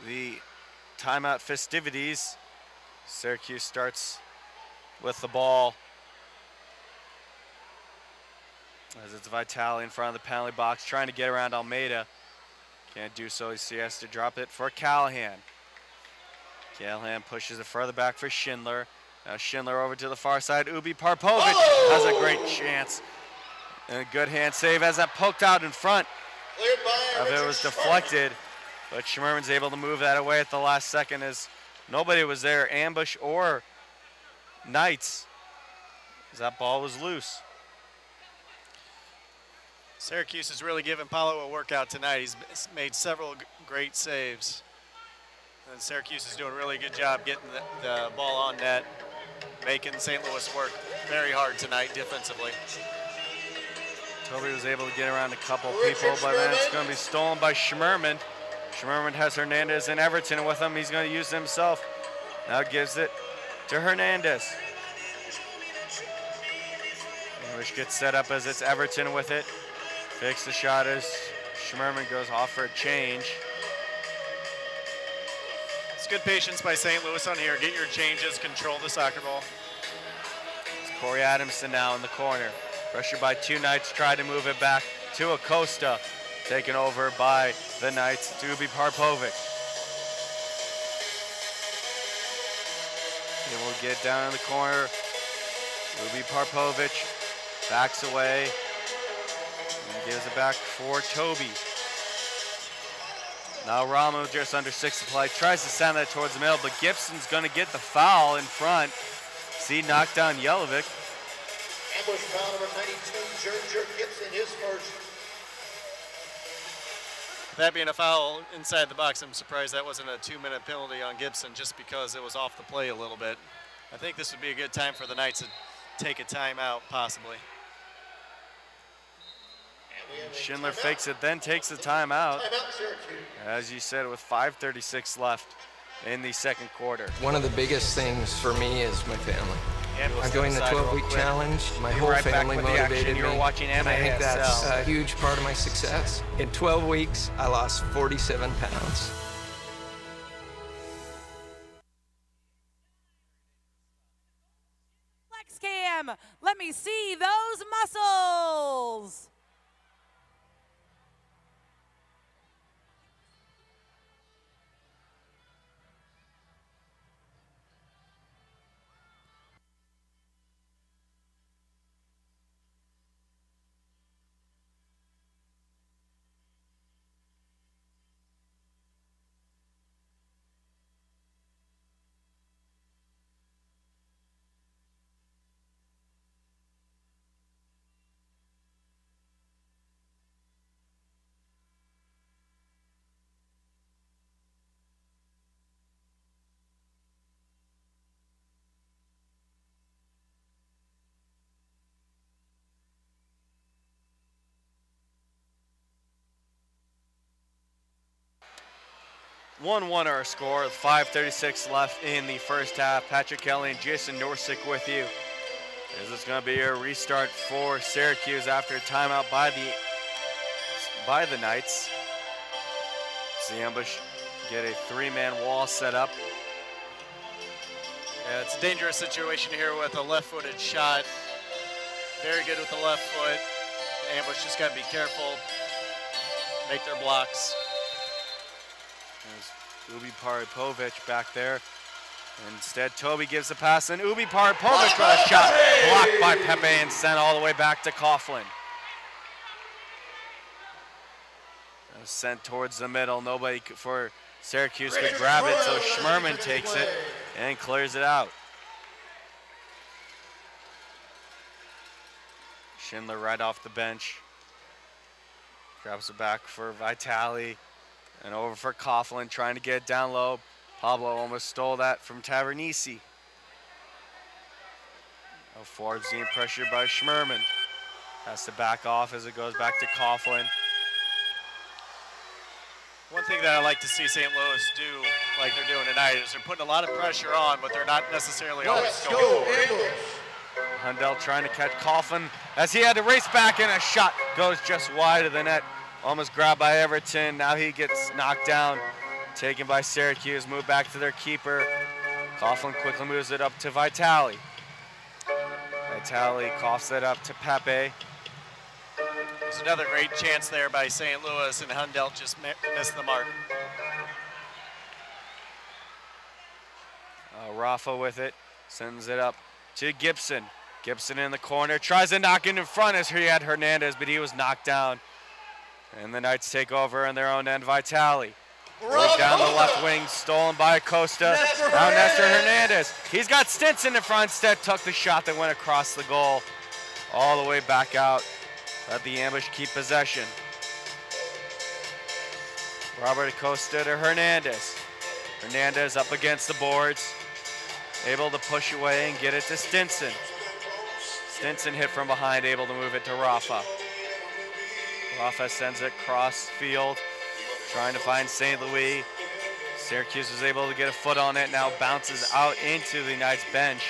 the timeout festivities. Syracuse starts with the ball as it's Vitale in front of the penalty box, trying to get around Almeida. Can't do so, so he has to drop it for Callahan. Callahan pushes it further back for Schindler. Now Schindler over to the far side. Ubi Parpovic has a great chance. And a good hand save as that poked out in front. It was deflected, but Schmerman's able to move that away at the last second as nobody was there, ambush or Knights, as that ball was loose. Syracuse has really given Paulo a workout tonight. He's made several great saves. And Syracuse is doing a really good job getting the ball on net, making St. Louis work very hard tonight defensively. Toby was able to get around a couple people, but then it's going to be stolen by Schmerman. Schmerman has Hernandez and Everton with him. He's going to use it himself. Now gives it to Hernandez. English gets set up as it's Everton with it. Takes the shot as Schmerman goes off for a change. It's good patience by St. Louis on here. Get your changes, control the soccer ball. It's Corey Adamson now in the corner. Pressured by two Knights, try to move it back to Acosta. Taken over by the Knights, Ubi Parpovic. He will get down in the corner. Ubi Parpovic backs away. And gives it back for Toby. Now Ramo just under 6 to play. Tries to send that towards the middle, but Gibson's going to get the foul in front. See, knocked down Yelovic. Ambush foul number 92, Jerk Gibson, his first. That being a foul inside the box, I'm surprised that wasn't a 2-minute penalty on Gibson just because it was off the play a little bit. I think this would be a good time for the Knights to take a timeout, possibly. Schindler fakes it, then takes the timeout. As you said, with 5:36 left in the second quarter. One of the biggest things for me is my family. I joined the 12-week challenge. My whole family motivated me. You're watching MASL. And I think that's a huge part of my success. In 12 weeks, I lost 47 pounds. Flex cam, let me see those muscles. 1-1 our score, 5:36 left in the first half. Patrick Kelly and Jason Norsik with you. As it's going to be a restart for Syracuse after a timeout by the Knights. So the Ambush get a 3-man wall set up. Yeah, it's a dangerous situation here with a left-footed shot. Very good with the left foot. The Ambush just got to be careful, make their blocks. There's Ubi Paripovic back there. Instead, Toby gives the pass, and Ubi Paripovic with a shot blocked by Pepe and sent all the way back to Coughlin. Sent towards the middle. Nobody for Syracuse could grab it, so Schmerman takes it and clears it out. Schindler right off the bench. Grabs it back for Vitale and over for Coughlin, trying to get it down low. Pablo almost stole that from Tavernisi. Forbes being pressured by Schmerman. Has to back off as it goes back to Coughlin. One thing that I like to see St. Louis do, like they're doing tonight, is they're putting a lot of pressure on, but they're not necessarily always going forward. Hundell trying to catch Coughlin as he had to race back, and a shot goes just wide of the net. Almost grabbed by Everton. Now he gets knocked down. Taken by Syracuse, moved back to their keeper. Coughlin quickly moves it up to Vitale. Vitale coughs it up to Pepe. There's another great chance there by St. Louis, and Hundell just missed the mark. Rafa with it, sends it up to Gibson. Gibson in the corner, tries to knock it in front as he had Hernandez, but he was knocked down. And the Knights take over on their own end. Vitale. Moved down the left wing, stolen by Acosta. Now Nestor Hernandez. He's got Stinson in front. Instead took the shot that went across the goal all the way back out. Let the Ambush keep possession. Robert Acosta to Hernandez. Hernandez up against the boards. Able to push away and get it to Stinson. Stinson hit from behind, able to move it to Rafa. Rafa sends it cross field. Trying to find St. Louis. Syracuse was able to get a foot on it, now bounces out into the Knights bench.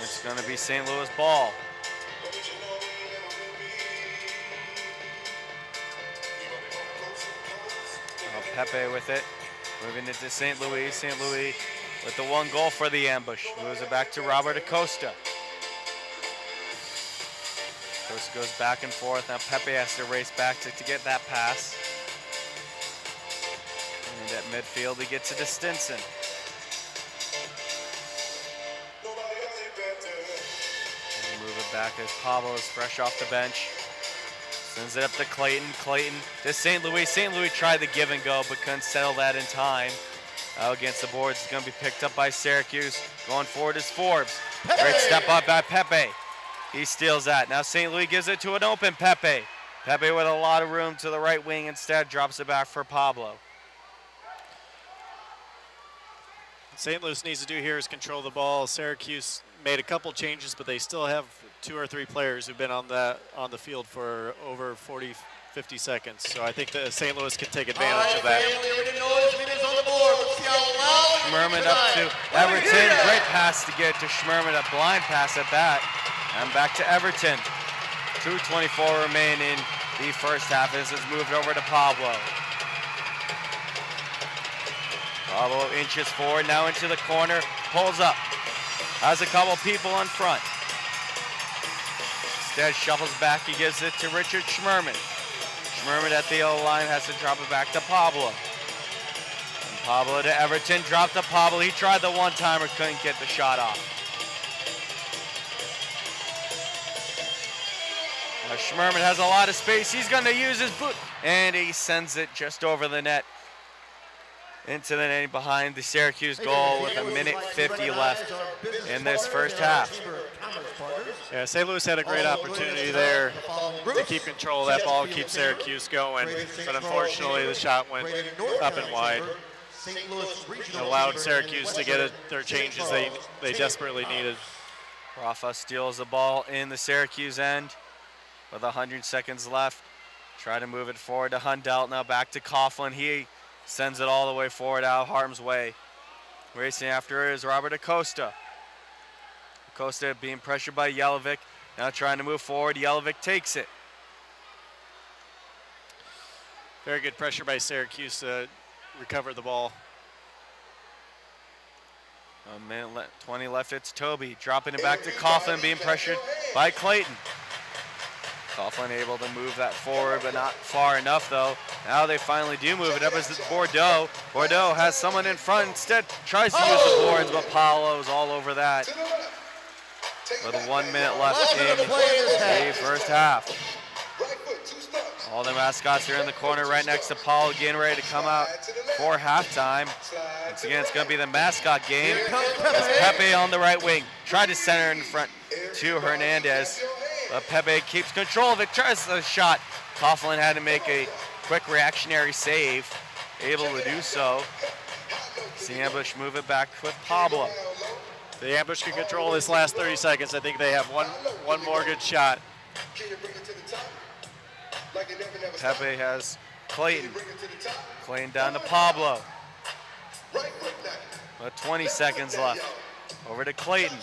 It's going to be St. Louis ball. Pepe with it, moving into St. Louis. St. Louis with the 1 goal for the Ambush. Moves it back to Robert Acosta. Acosta goes back and forth. Now Pepe has to race back to get that pass. And at midfield, he gets it to Stinson. And move it back as Pablo is fresh off the bench. Sends it up to Clayton. Clayton to St. Louis. St. Louis tried the give and go, but couldn't settle that in time. Out against the boards, it's going to be picked up by Syracuse. Going forward is Forbes. Great step up by Pepe. He steals that. Now St. Louis gives it to an open Pepe. Pepe with a lot of room to the right wing, instead drops it back for Pablo. St. Louis needs to do here is control the ball. Syracuse made a couple changes, but they still have 2 or 3 players who've been on the field for over 40, 50 seconds. So I think that St. Louis can take advantage of that. Schmerman up to Everton. Great pass to get to Schmerman, a blind pass at that. And back to Everton. 2:24 remain in the first half. This is moved over to Pablo. Pablo inches forward, now into the corner, pulls up. Has a couple people in front. Instead shuffles back, he gives it to Richard Schmerman. Schmerman at the O-line has to drop it back to Pablo. And Pablo to Everton, dropped to Pablo. He tried the one-timer, couldn't get the shot off. Now Schmerman has a lot of space. He's going to use his boot, and he sends it just over the net into the net behind the Syracuse goal with 1:50 left in this first half. Yeah, St. Louis had a great opportunity there to keep control of that ball, keep Syracuse going, but unfortunately the shot went up and wide. It allowed Syracuse to get their changes they desperately needed. Rafa steals the ball in the Syracuse end with 100 seconds left. Try to move it forward to Hundelt. Now back to Coughlin. He sends it all the way forward out of harm's way. Racing after it is Robert Acosta. Acosta being pressured by Jelinek. Now trying to move forward. Jelinek takes it. Very good pressure by Syracuse to recover the ball. A minute 20 left. It's Toby dropping it back to Coughlin, being pressured by Clayton. Coughlin able to move that forward, but not far enough though. Now they finally do move it up as it's Bordeaux. Bordeaux has someone in front instead, tries to use the boards, but Paolo's all over that. With 1 minute left in the first half. All the Mascots are in the corner right next to Paolo, getting ready to come out for halftime. Once again, it's going to be the Mascot game. As Pepe on the right wing, tried to center in front to Hernandez. But Pepe keeps control of it, tries the shot. Coughlin had to make a quick reactionary save, able to do so. See Ambush move it back with Pablo. The Ambush can control this last 30 seconds. I think they have one more good shot. Pepe has Clayton. Clayton down to Pablo. But 20 seconds left. Over to Clayton.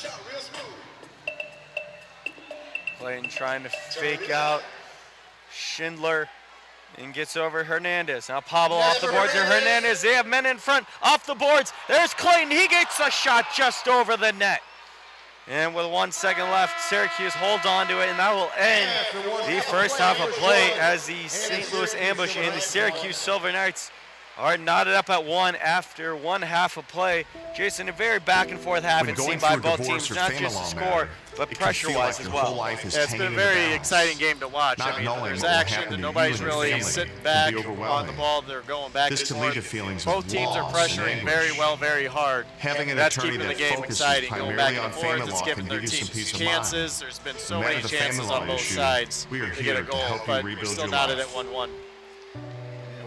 Clayton trying to fake out Schindler and gets over Hernandez. Now Pablo off the boards and Hernandez. They have men in front, off the boards. There's Clayton. He gets a shot just over the net. And with 1 second left, Syracuse holds on to it, and that will end the first half of play as the St. Louis Ambush and the Syracuse Silver Knights are knotted up at 1 after 1 half of play. Jason, a very back and forth half, and seen by both teams, not just the score, but pressure-wise as well. Yeah, it's been a very exciting game to watch. I mean, there's action, and nobody's really sitting back on the ball. They're going back and forth. Both teams are pressuring very well, very hard. That's keeping the game exciting, going back and forth. It's giving their teams chances. There's been so many chances on both sides to get a goal, but we're still knotted at 1-1.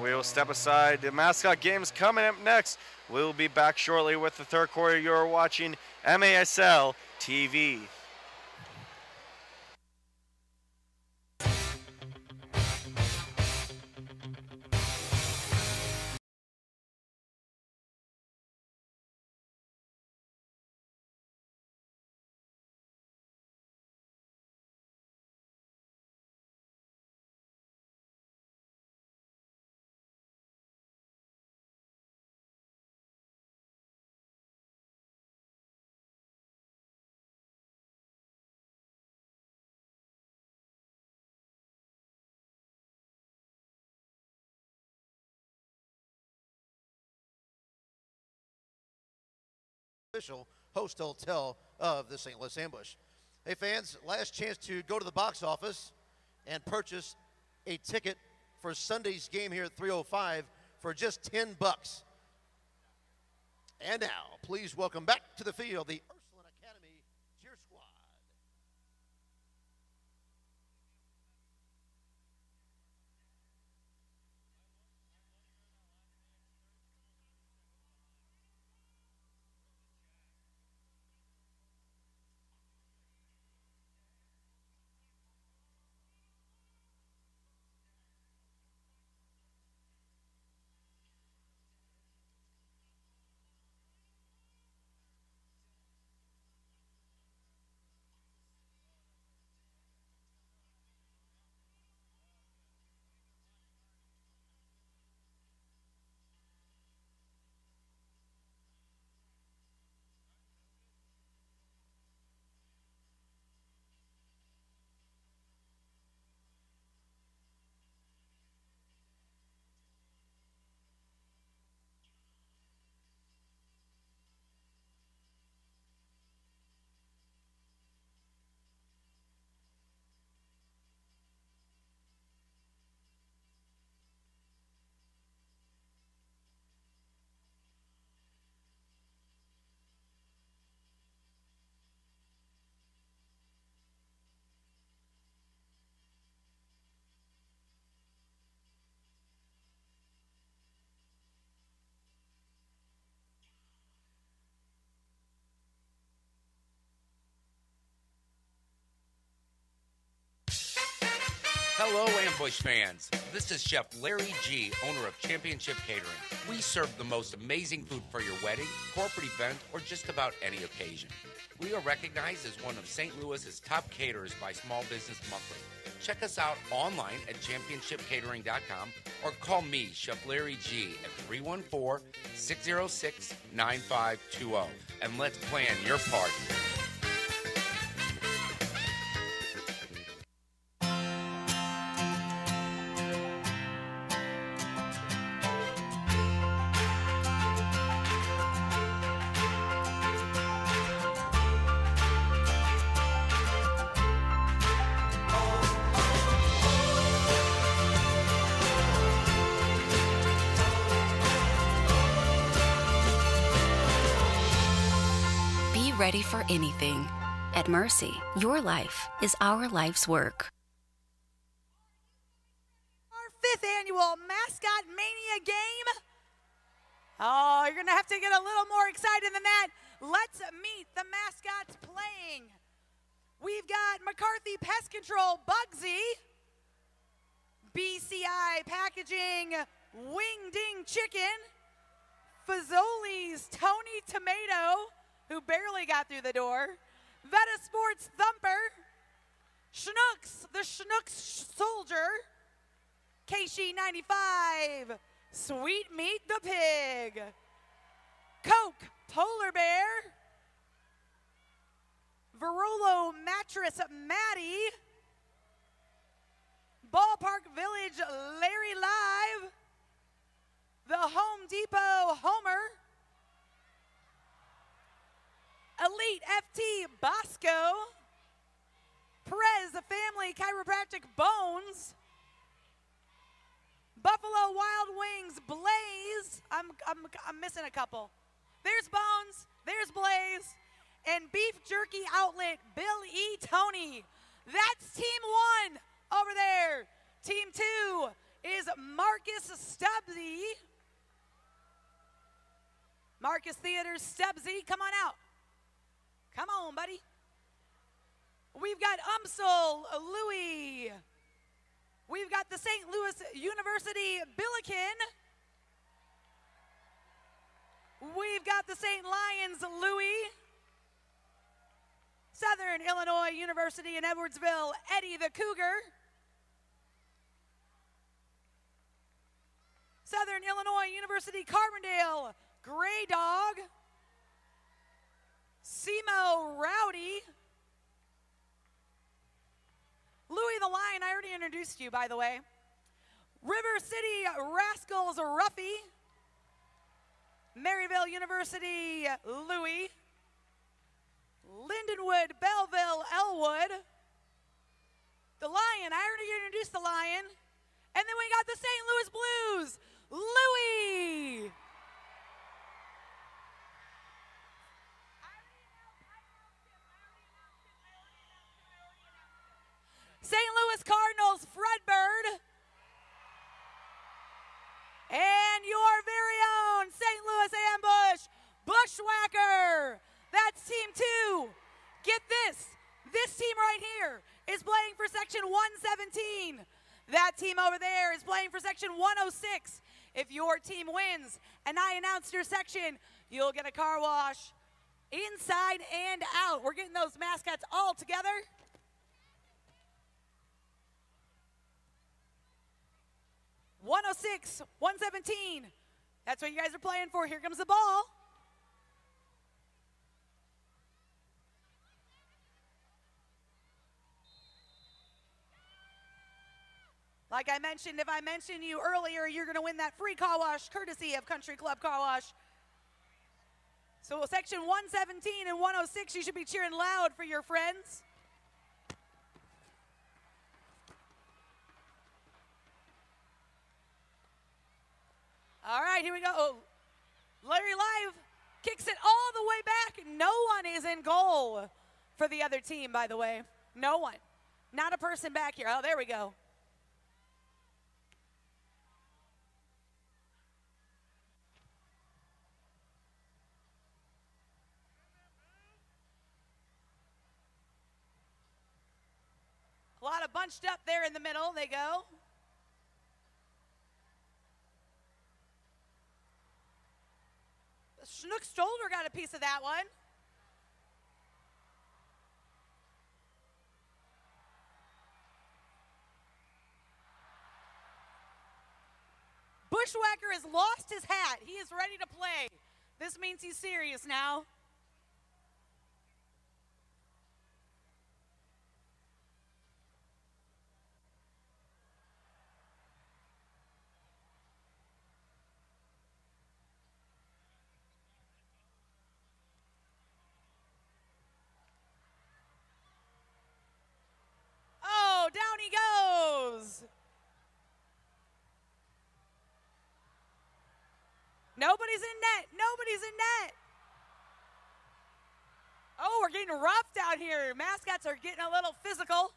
We will step aside. The Mascot game is coming up next. We'll be back shortly with the third quarter. You're watching MASL TV. Official host hotel of the St. Louis Ambush. Hey fans, last chance to go to the box office and purchase a ticket for Sunday's game here at 305 for just $10. And now, please welcome back to the field the Ursuline Academy cheer squad. Hello, Ambush fans. This is Chef Larry G., owner of Championship Catering. We serve the most amazing food for your wedding, corporate event, or just about any occasion. We are recognized as one of St. Louis's top caterers by Small Business Monthly. Check us out online at championshipcatering.com or call me, Chef Larry G., at 314-606-9520. And let's plan your party. Ready for anything. At Mercy, your life is our life's work. Our 5th annual Mascot Mania game. Oh, you're going to have to get a little more excited than that. Let's meet the mascots playing. We've got McCarthy Pest Control, Bugsy. BCI Packaging, Wing Ding Chicken. Fazoli's Tony Tomato, who barely got through the door. Veta Sports Thumper. Schnooks, the Schnooks Soldier. KC 95, Sweet Meat the Pig. Coke, Polar Bear. Verolo Mattress, Maddie. Ballpark Village, Larry Live. The Home Depot, Homer. Elite FT, Bosco. Perez, the Family Chiropractic, Bones. Buffalo Wild Wings, Blaze. I'm missing a couple. There's Bones, there's Blaze, and Beef Jerky Outlet, Bill E. Tony. That's Team 1 over there. Team 2 is Marcus Stubbsy. Marcus Theater, Stubbsy, come on out. Come on, buddy. We've got UMSL, Louis. We've got the St. Louis University, Billiken. We've got the St. Lions, Louis. Southern Illinois University in Edwardsville, Eddie the Cougar. Southern Illinois University, Carbondale, Gray Dog. Simo Rowdy. Louis the Lion, I already introduced you, by the way. River City Rascals, Ruffy. Maryville University, Louis. Lindenwood, Belleville, Elwood. The Lion, I already introduced the Lion. And then we got the St. Louis Blues, Louis. St. Louis Cardinals, Fredbird. And your very own St. Louis Ambush, Bushwhacker. That's Team 2. Get this. This team right here is playing for Section 117. That team over there is playing for Section 106. If your team wins and I announce your section, you'll get a car wash inside and out. We're getting those mascots all together. .106, 117. That's what you guys are playing for. Here comes the ball. Like I mentioned, if I mentioned you earlier, you're going to win that free car wash courtesy of Country Club Car Wash. So Section 117 and 106, you should be cheering loud for your friends. All right, here we go. Oh, Larry Live kicks it all the way back. No one is in goal for the other team, by the way. No one. Not a person back here. Oh, there we go. A lot kind of bunched up there in the middle. They go. Chinook Stolder got a piece of that one. Bushwhacker has lost his hat. He is ready to play. This means he's serious now. Oh, down he goes. Nobody's in net. Nobody's in net. Oh, we're getting roughed out here. Mascots are getting a little physical.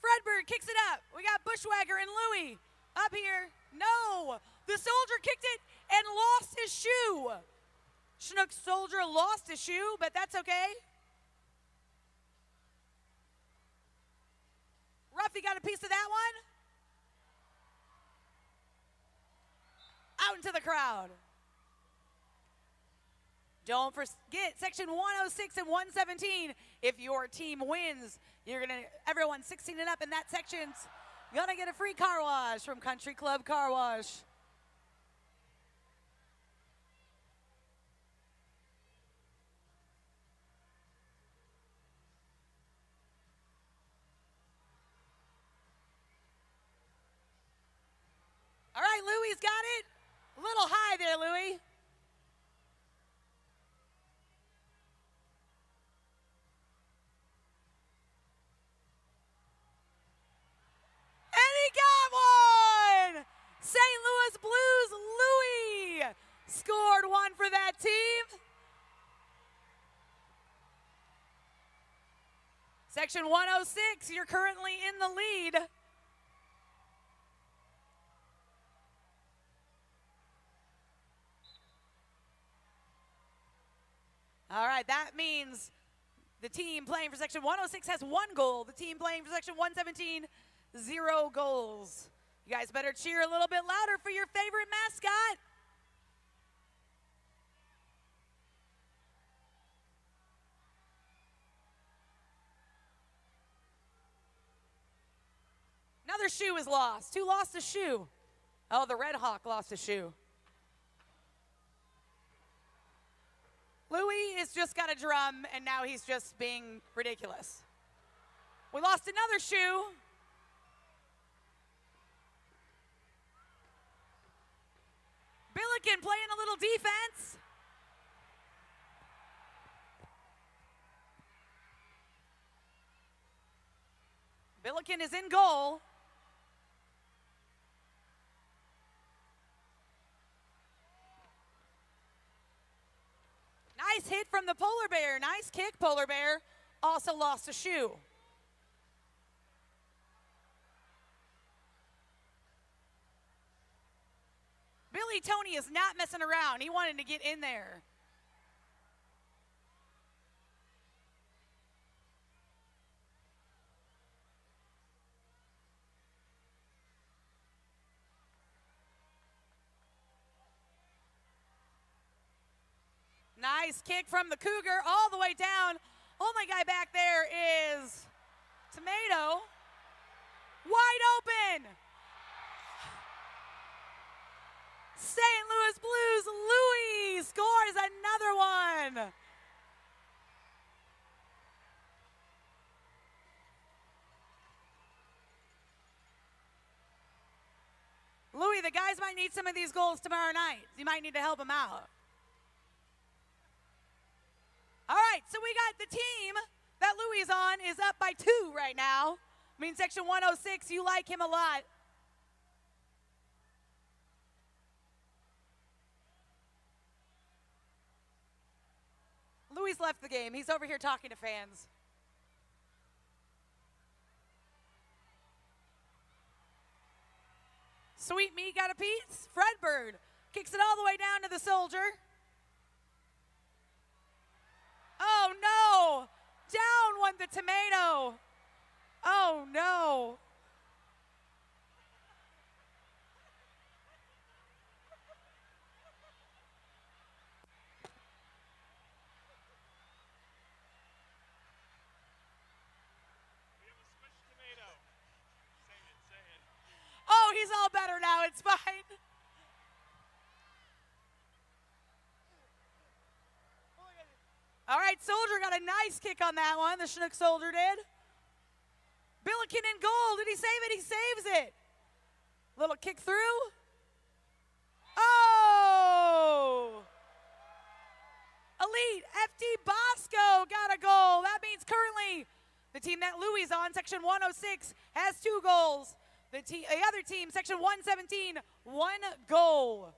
Fredberg kicks it up. We got Bushwhacker and Louie up here. No, the soldier kicked it and lost his shoe. Chinook Soldier lost his shoe, but that's okay. Ruffy got a piece of that one. Out into the crowd. Don't forget, section 106 and 117. If your team wins, everyone 16 and up in that section's gonna get a free car wash from Country Club Car Wash. All right, Louie's got it. A little high there, Louie. And he got one! St. Louis Blues, Louie scored one for that team. Section 106, you're currently in the lead. All right, that means the team playing for section 106 has 1 goal. The team playing for section 117, 0 goals. You guys better cheer a little bit louder for your favorite mascot. Another shoe is lost. Who lost a shoe? Oh, the Red Hawk lost a shoe. Louie has just got a drum, and now he's just being ridiculous. We lost another shoe. Billiken playing a little defense. Billiken is in goal. Nice hit from the Polar Bear. Nice kick, Polar Bear. Also lost a shoe. Billy Tony is not messing around. He wanted to get in there. Nice kick from the Cougar all the way down. Only guy back there is Tomato. Wide open. St. Louis Blues, Louie scores another one. Louie, the guys might need some of these goals tomorrow night. You might need to help them out. All right, so we got the team that Louie is on is up by 2 right now. I mean, section 106, you like him a lot. Louie's left the game. He's over here talking to fans. Sweet Meat got a piece. Fredbird kicks it all the way down to the Soldier. Oh, no. Down went the Tomato. Oh, no. Oh, he's all better now. It's fine. All right, Soldier got a nice kick on that one. The Chinook Soldier did. Billiken in goal. Did he save it? He saves it. Little kick through. Oh! Elite FD Bosco got a goal. That means currently the team that Louis is on, Section 106, has 2 goals. The other team, Section 117, 1 goal.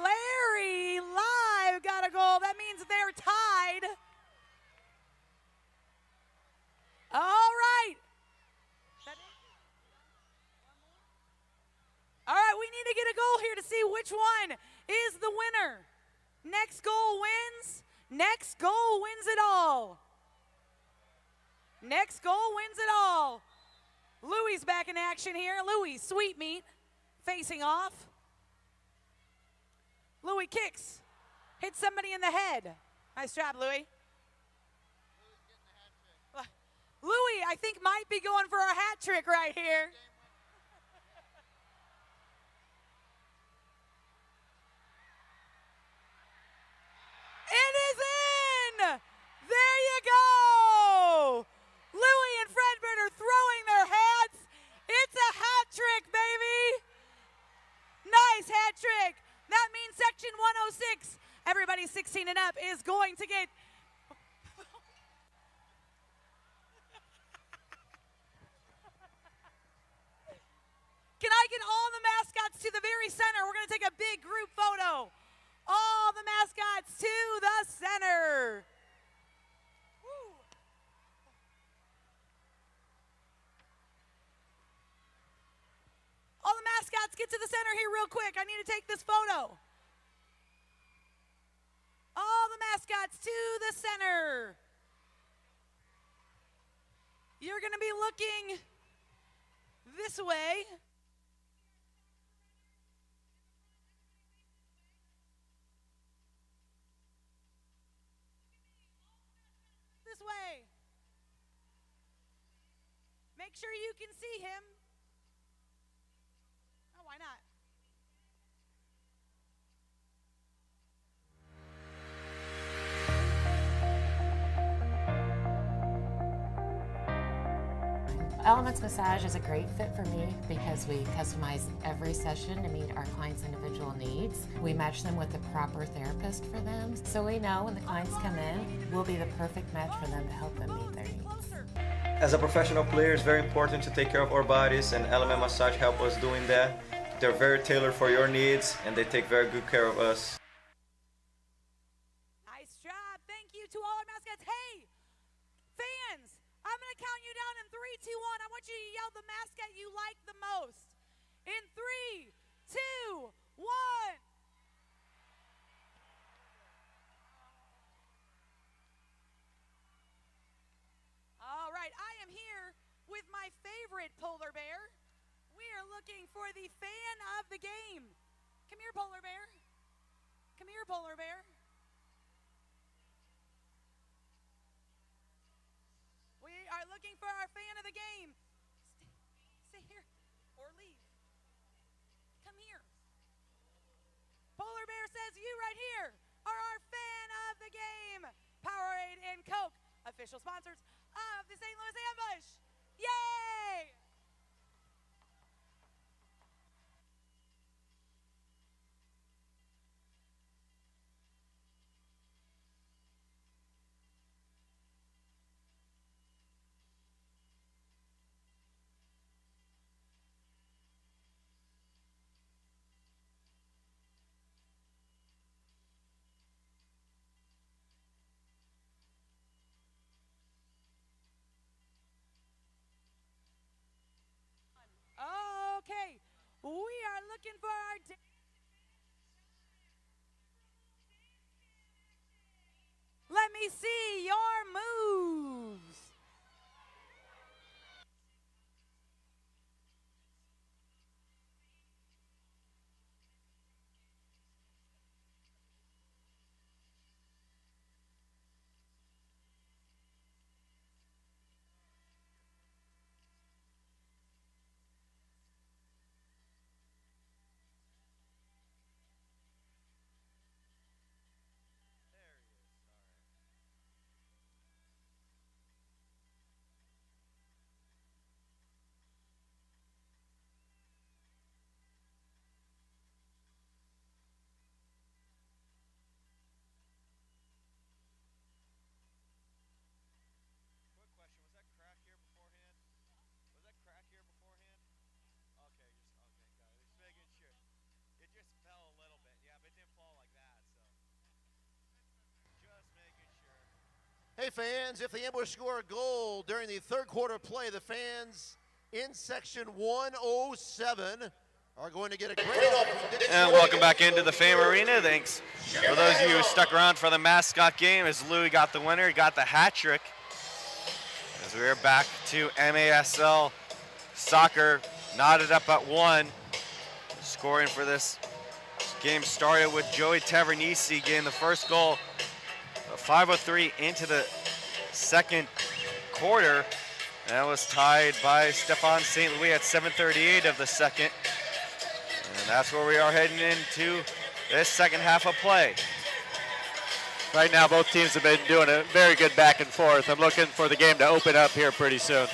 Larry Live got a goal. That means they're tied. All right. All right, we need to get a goal here to see which one is the winner. Next goal wins. Next goal wins it all. Next goal wins it all. Louis back in action here. Louis, Sweet Meat, facing off. Louis kicks. Hits somebody in the head. Nice job, Louis. Louis, I think, might be going for a hat trick right here. It is in! There you go! Louis and Fredbird are throwing their hats. It's a hat trick, baby! Nice hat trick. That means Section 106, everybody 16 and up, is going to get... Can I get all the mascots to the very center? We're going to take a big group photo. All the mascots to the center. Woo. All the mascots get to the center here real quick. I need to take this photo. All the mascots to the center. You're going to be looking this way. This way. Make sure you can see him. Oh, why not? Elements Massage is a great fit for me because we customize every session to meet our clients' individual needs. We match them with the proper therapist for them, so we know when the clients come in, we'll be the perfect match for them to help them meet their needs. As a professional player, it's very important to take care of our bodies, and Element Massage help us doing that. They're very tailored for your needs, and they take very good care of us. Nice job. Thank you to all our mascots. Hey, fans, I'm going to count you down in 3, 2, 1. I want you to yell the mascot you like the most. In 3, 2, 1. All right, I am here with my favorite polar bear. We are looking for the fan of the game. Come here, polar bear. Come here, polar bear. We are looking for our fan of the game. Stay here or leave. Come here. Polar Bear says you right here are our fan of the game. Powerade and Coke, official sponsors of the St. Louis Ambush. Yay! looking for our... Let me see your moves. Hey fans, if the Ambush score a goal during the third quarter play, the fans in section 107 are going to get a great opportunity. And welcome back into the Fame Arena. Thanks for those of you who stuck around for the Mascot game as Louis got the winner, he got the hat trick. As we are back to MASL soccer, knotted up at 1. Scoring for this game started with Joey Tavernisi getting the first goal. 5:03 into the second quarter. And that was tied by Stefan St. Louis at 7:38 of the second. And that's where we are heading into this second half of play. Right now, both teams have been doing a very good back and forth. I'm looking for the game to open up here pretty soon.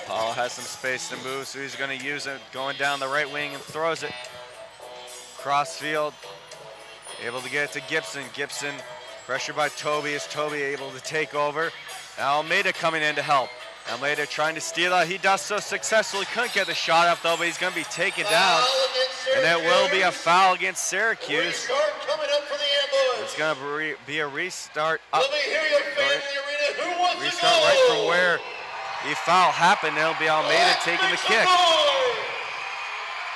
Paul has some space to move, so he's going to use it going down the right wing and throws it cross field. Able to get it to Gibson. Gibson pressured by Toby. Is Toby able to take over? Now Almeida coming in to help. Almeida trying to steal out. He does so successfully. Couldn't get the shot up though, but he's going to be taken down. And it will be a foul against Syracuse. It's going to be a restart up. Restart right from where the foul happened. It'll be Almeida taking the kick.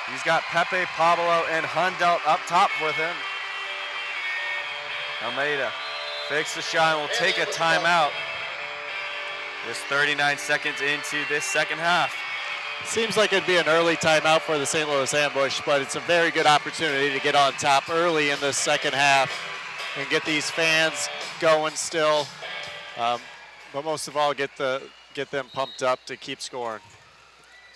He's got Pepe, Pablo, and Hundelt up top with him. Almeida fakes the shot and will take a timeout. Just 39 seconds into this second half. Seems like it'd be an early timeout for the St. Louis Ambush, but it's a very good opportunity to get on top early in the second half and get these fans going still. But most of all, get them pumped up to keep scoring.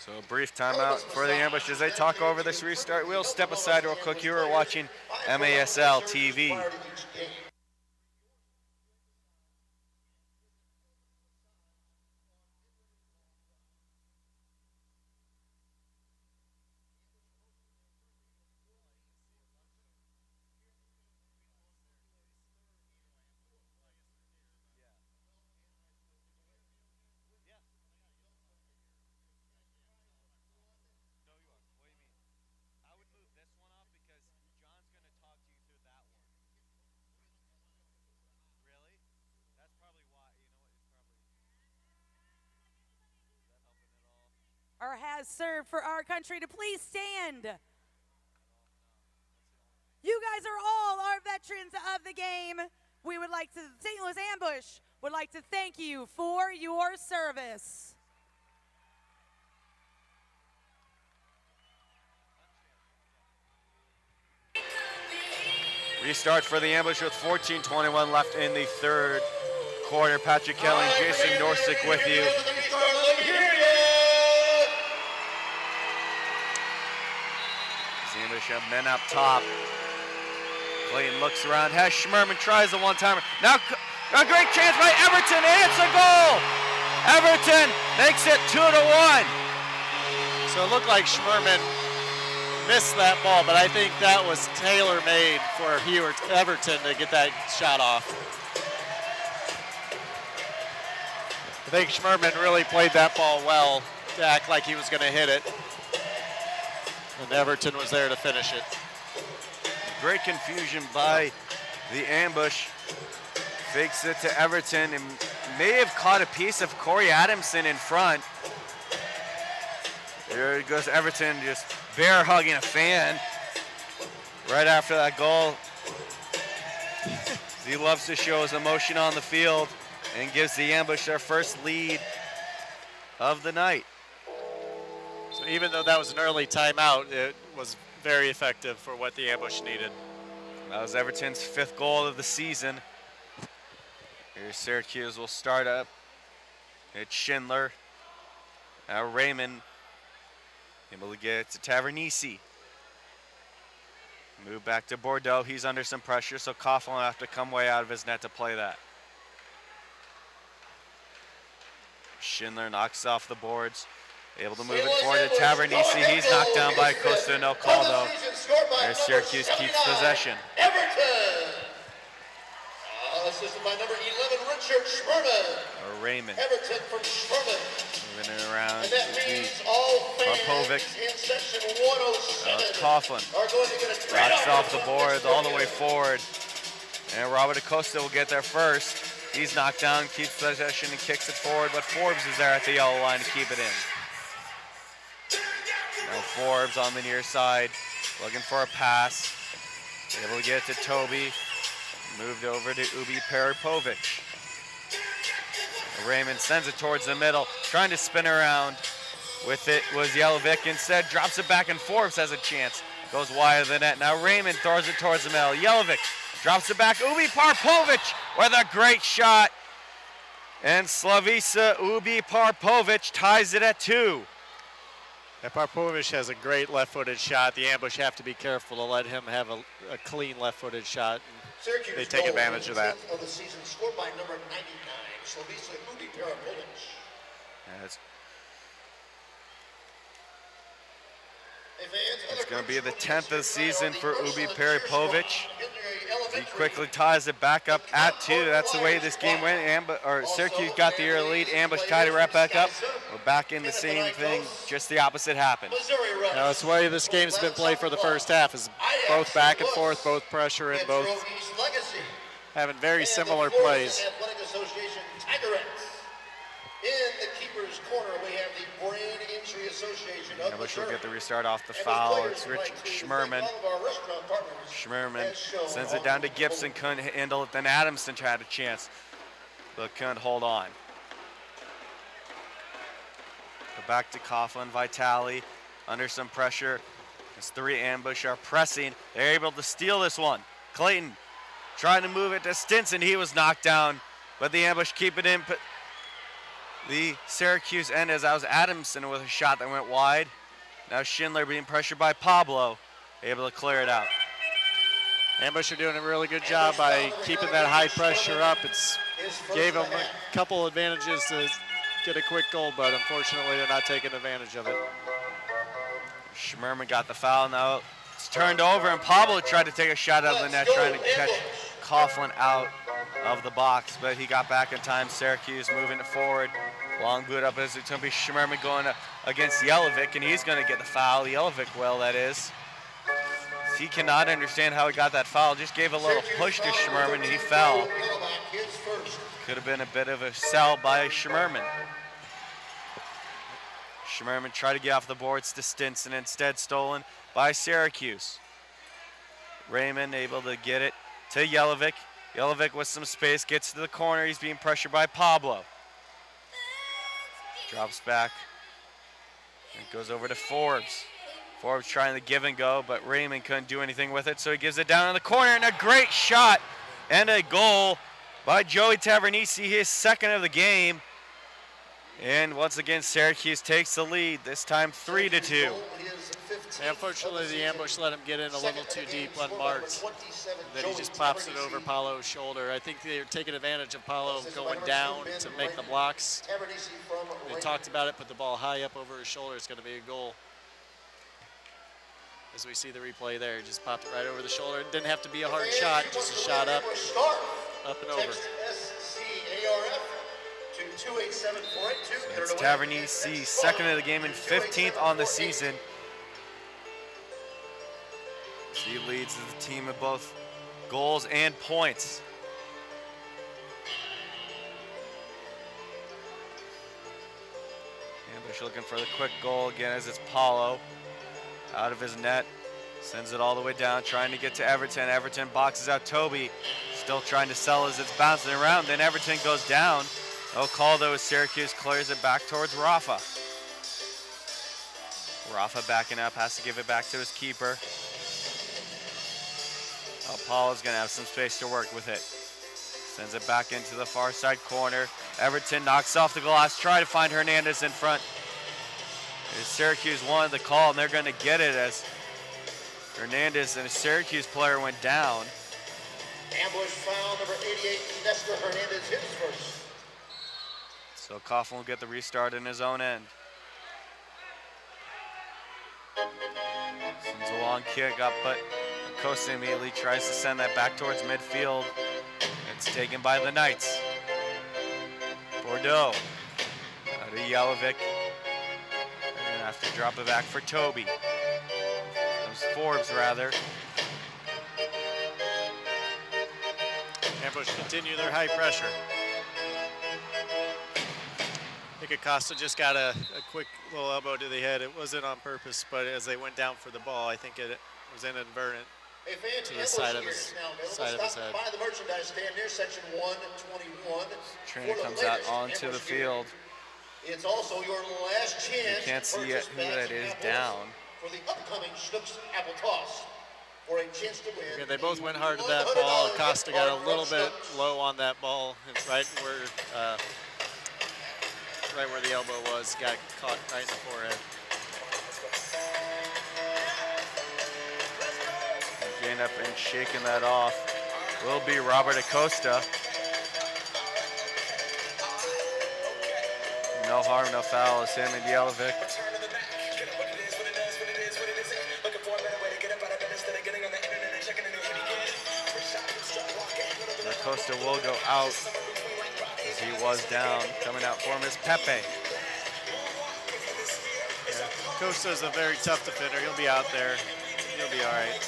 So a brief timeout for the Ambush as they talk over this restart. We'll step aside real quick. You are watching MASL TV. Or has served for our country to please stand. You guys are all our veterans of the game. We would like to, St. Louis Ambush would like to thank you for your service. Restart for the Ambush with 14:21 left in the third quarter. Patrick Kelly and Jason Norsik with you. Ambush have men up top. Clayton looks around, has Schmerman, tries the one-timer. Now a great chance by Everton, and it's a goal! Everton makes it 2-1. So it looked like Schmerman missed that ball, but I think that was tailor-made for Everton to get that shot off. I think Schmerman really played that ball well to act like he was going to hit it. And Everton was there to finish it. Great confusion by the Ambush. Fakes it to Everton and may have caught a piece of Corey Adamson in front. Here goes Everton, just bear hugging a fan right after that goal. He loves to show his emotion on the field and gives the Ambush their first lead of the night. So even though that was an early timeout, it was very effective for what the Ambush needed. That was Everton's 5th goal of the season. Here Syracuse will start up. It's Schindler. Now Raymond able to get it to Tavernisi. Move back to Bordeaux. He's under some pressure, so Coughlin will have to come way out of his net to play that. Schindler knocks off the boards. Able to move it forward to Tavernisi. He's knocked down by Acosta. No call, though. There Syracuse keeps possession. Everton. Assisted by number 11, Richard Schmerman. Or Raymond. Everton from Schmerman. Moving it around. And that means all fans Marpovic. in section 107 Coughlin are going to get a great knocks off the opportunity. boards all the way forward. And Robert Acosta will get there first. He's knocked down, keeps possession, and kicks it forward, but Forbes is there at the yellow line to keep it in. Now Forbes on the near side, looking for a pass. Able to get it to Toby. Moved over to Ubi Peripovic. Raymond sends it towards the middle, trying to spin around. With it was Jelovic. Instead, drops it back, and Forbes has a chance. Goes wide of the net. Now Raymond throws it towards the middle. Jelovic drops it back. Ubi Parpovic with a great shot. And Slavica Ubi Parpovic ties it at 2. Yeah, Parpovic has a great left-footed shot. The Ambush have to be careful to let him have a clean left-footed shot. They take advantage of that. Of the season, scored by number 99, Slavica Ubi Peripovic. It's going to be the 10th of the season for Ubi Peripovic. He quickly ties it back up at 2. That's the way this game went. Syracuse got the early lead. Ambush tied it right back up. We're back in the same thing. Just the opposite happened. Now, that's the way this game's been played for the first half. Is both back and forth, both pressure, and both having very similar plays. In the keeper's corner, we have the Brain Injury Association of Ambush will get the restart off the foul. It's Rich Schmerman. Schmerman sends it down to Gibson. Couldn't handle it. Then Adamson had a chance, but couldn't hold on. Go back to Coughlin. Vitale under some pressure. As 3 Ambush are pressing. They're able to steal this one. Clayton trying to move it to Stinson. He was knocked down, but the Ambush keep it in. The Syracuse end as that was Adamson with a shot that went wide. Now Schindler being pressured by Pablo, able to clear it out. Ambush are doing a really good job by keeping that high pressure up. It's gave them a couple advantages to get a quick goal, but unfortunately they're not taking advantage of it. Schmerman got the foul. Now it's turned over, and Pablo tried to take a shot out of the net, trying to catch Coughlin out of the box, but he got back in time. Syracuse moving it forward. Long boot up as it's going to be Schmerman going against Jelovic, and he's going to get the foul. Jelovic will, that is. He cannot understand how he got that foul. Just gave a little push to Schmerman, and he fell. Could have been a bit of a sell by Schmerman. Schmerman tried to get off the boards to Stinson, instead stolen by Syracuse. Raymond able to get it to Jelovic. Jelovic with some space, gets to the corner. He's being pressured by Pablo. Drops back. And goes over to Forbes. Forbes trying to give and go, but Raymond couldn't do anything with it, so he gives it down in the corner, and a great shot and a goal by Joey Tavernisi, his 2nd of the game. And once again, Syracuse takes the lead, this time 3-2. Unfortunately, the Ambush let him get in a little too deep unmarked. Then he just pops it over Paulo's shoulder. I think they're taking advantage of Paulo going down to make the blocks. They talked about it, put the ball high up over his shoulder. It's going to be a goal. As we see the replay there, just popped it right over the shoulder. It didn't have to be a hard shot, just a shot up and over. It's Tavernisi, 2nd of the game and 15th on the season. He leads the team in both goals and points. Ambush Ambush looking for the quick goal again as it's Paulo out of his net. Sends it all the way down, trying to get to Everton. Everton boxes out Toby. Still trying to sell as it's bouncing around. Then Everton goes down. No call though as Syracuse clears it back towards Rafa. Rafa backing up, has to give it back to his keeper. Paulo's gonna have some space to work with it. Sends it back into the far side corner. Everton knocks off the glass, try to find Hernandez in front. Syracuse wanted the call and they're gonna get it as Hernandez and a Syracuse player went down. Ambush foul number 88, Nestor Hernandez, his first. So Coughlin will get the restart in his own end. Sends a long kick up, but Acosta immediately tries to send that back towards midfield. It's taken by the Knights. Bordeaux out of Jalovic. And have to drop it back for Toby. Forbes rather. Ambush continue their high pressure. I think Acosta just got a quick little elbow to the head. It wasn't on purpose, but as they went down for the ball, I think it was inadvertent to the side of his head. By the merchandise stand near section 121. Trainer comes out onto the field. It's also your last chance. You can't see yet who that is down. For the upcoming Schnooks Apple Toss for a chance to win. Yeah, they both went hard to that ball. Acosta got a little bit low on that ball. It's right where the elbow was, got caught right in the forehead. Getting up and shaking that off will be Robert Acosta. No harm, no foul as him and Jalovic. Acosta will go out as he was down. Coming out for him is Pepe. Yeah, Acosta is a very tough defender. He'll be out there. He'll be all right.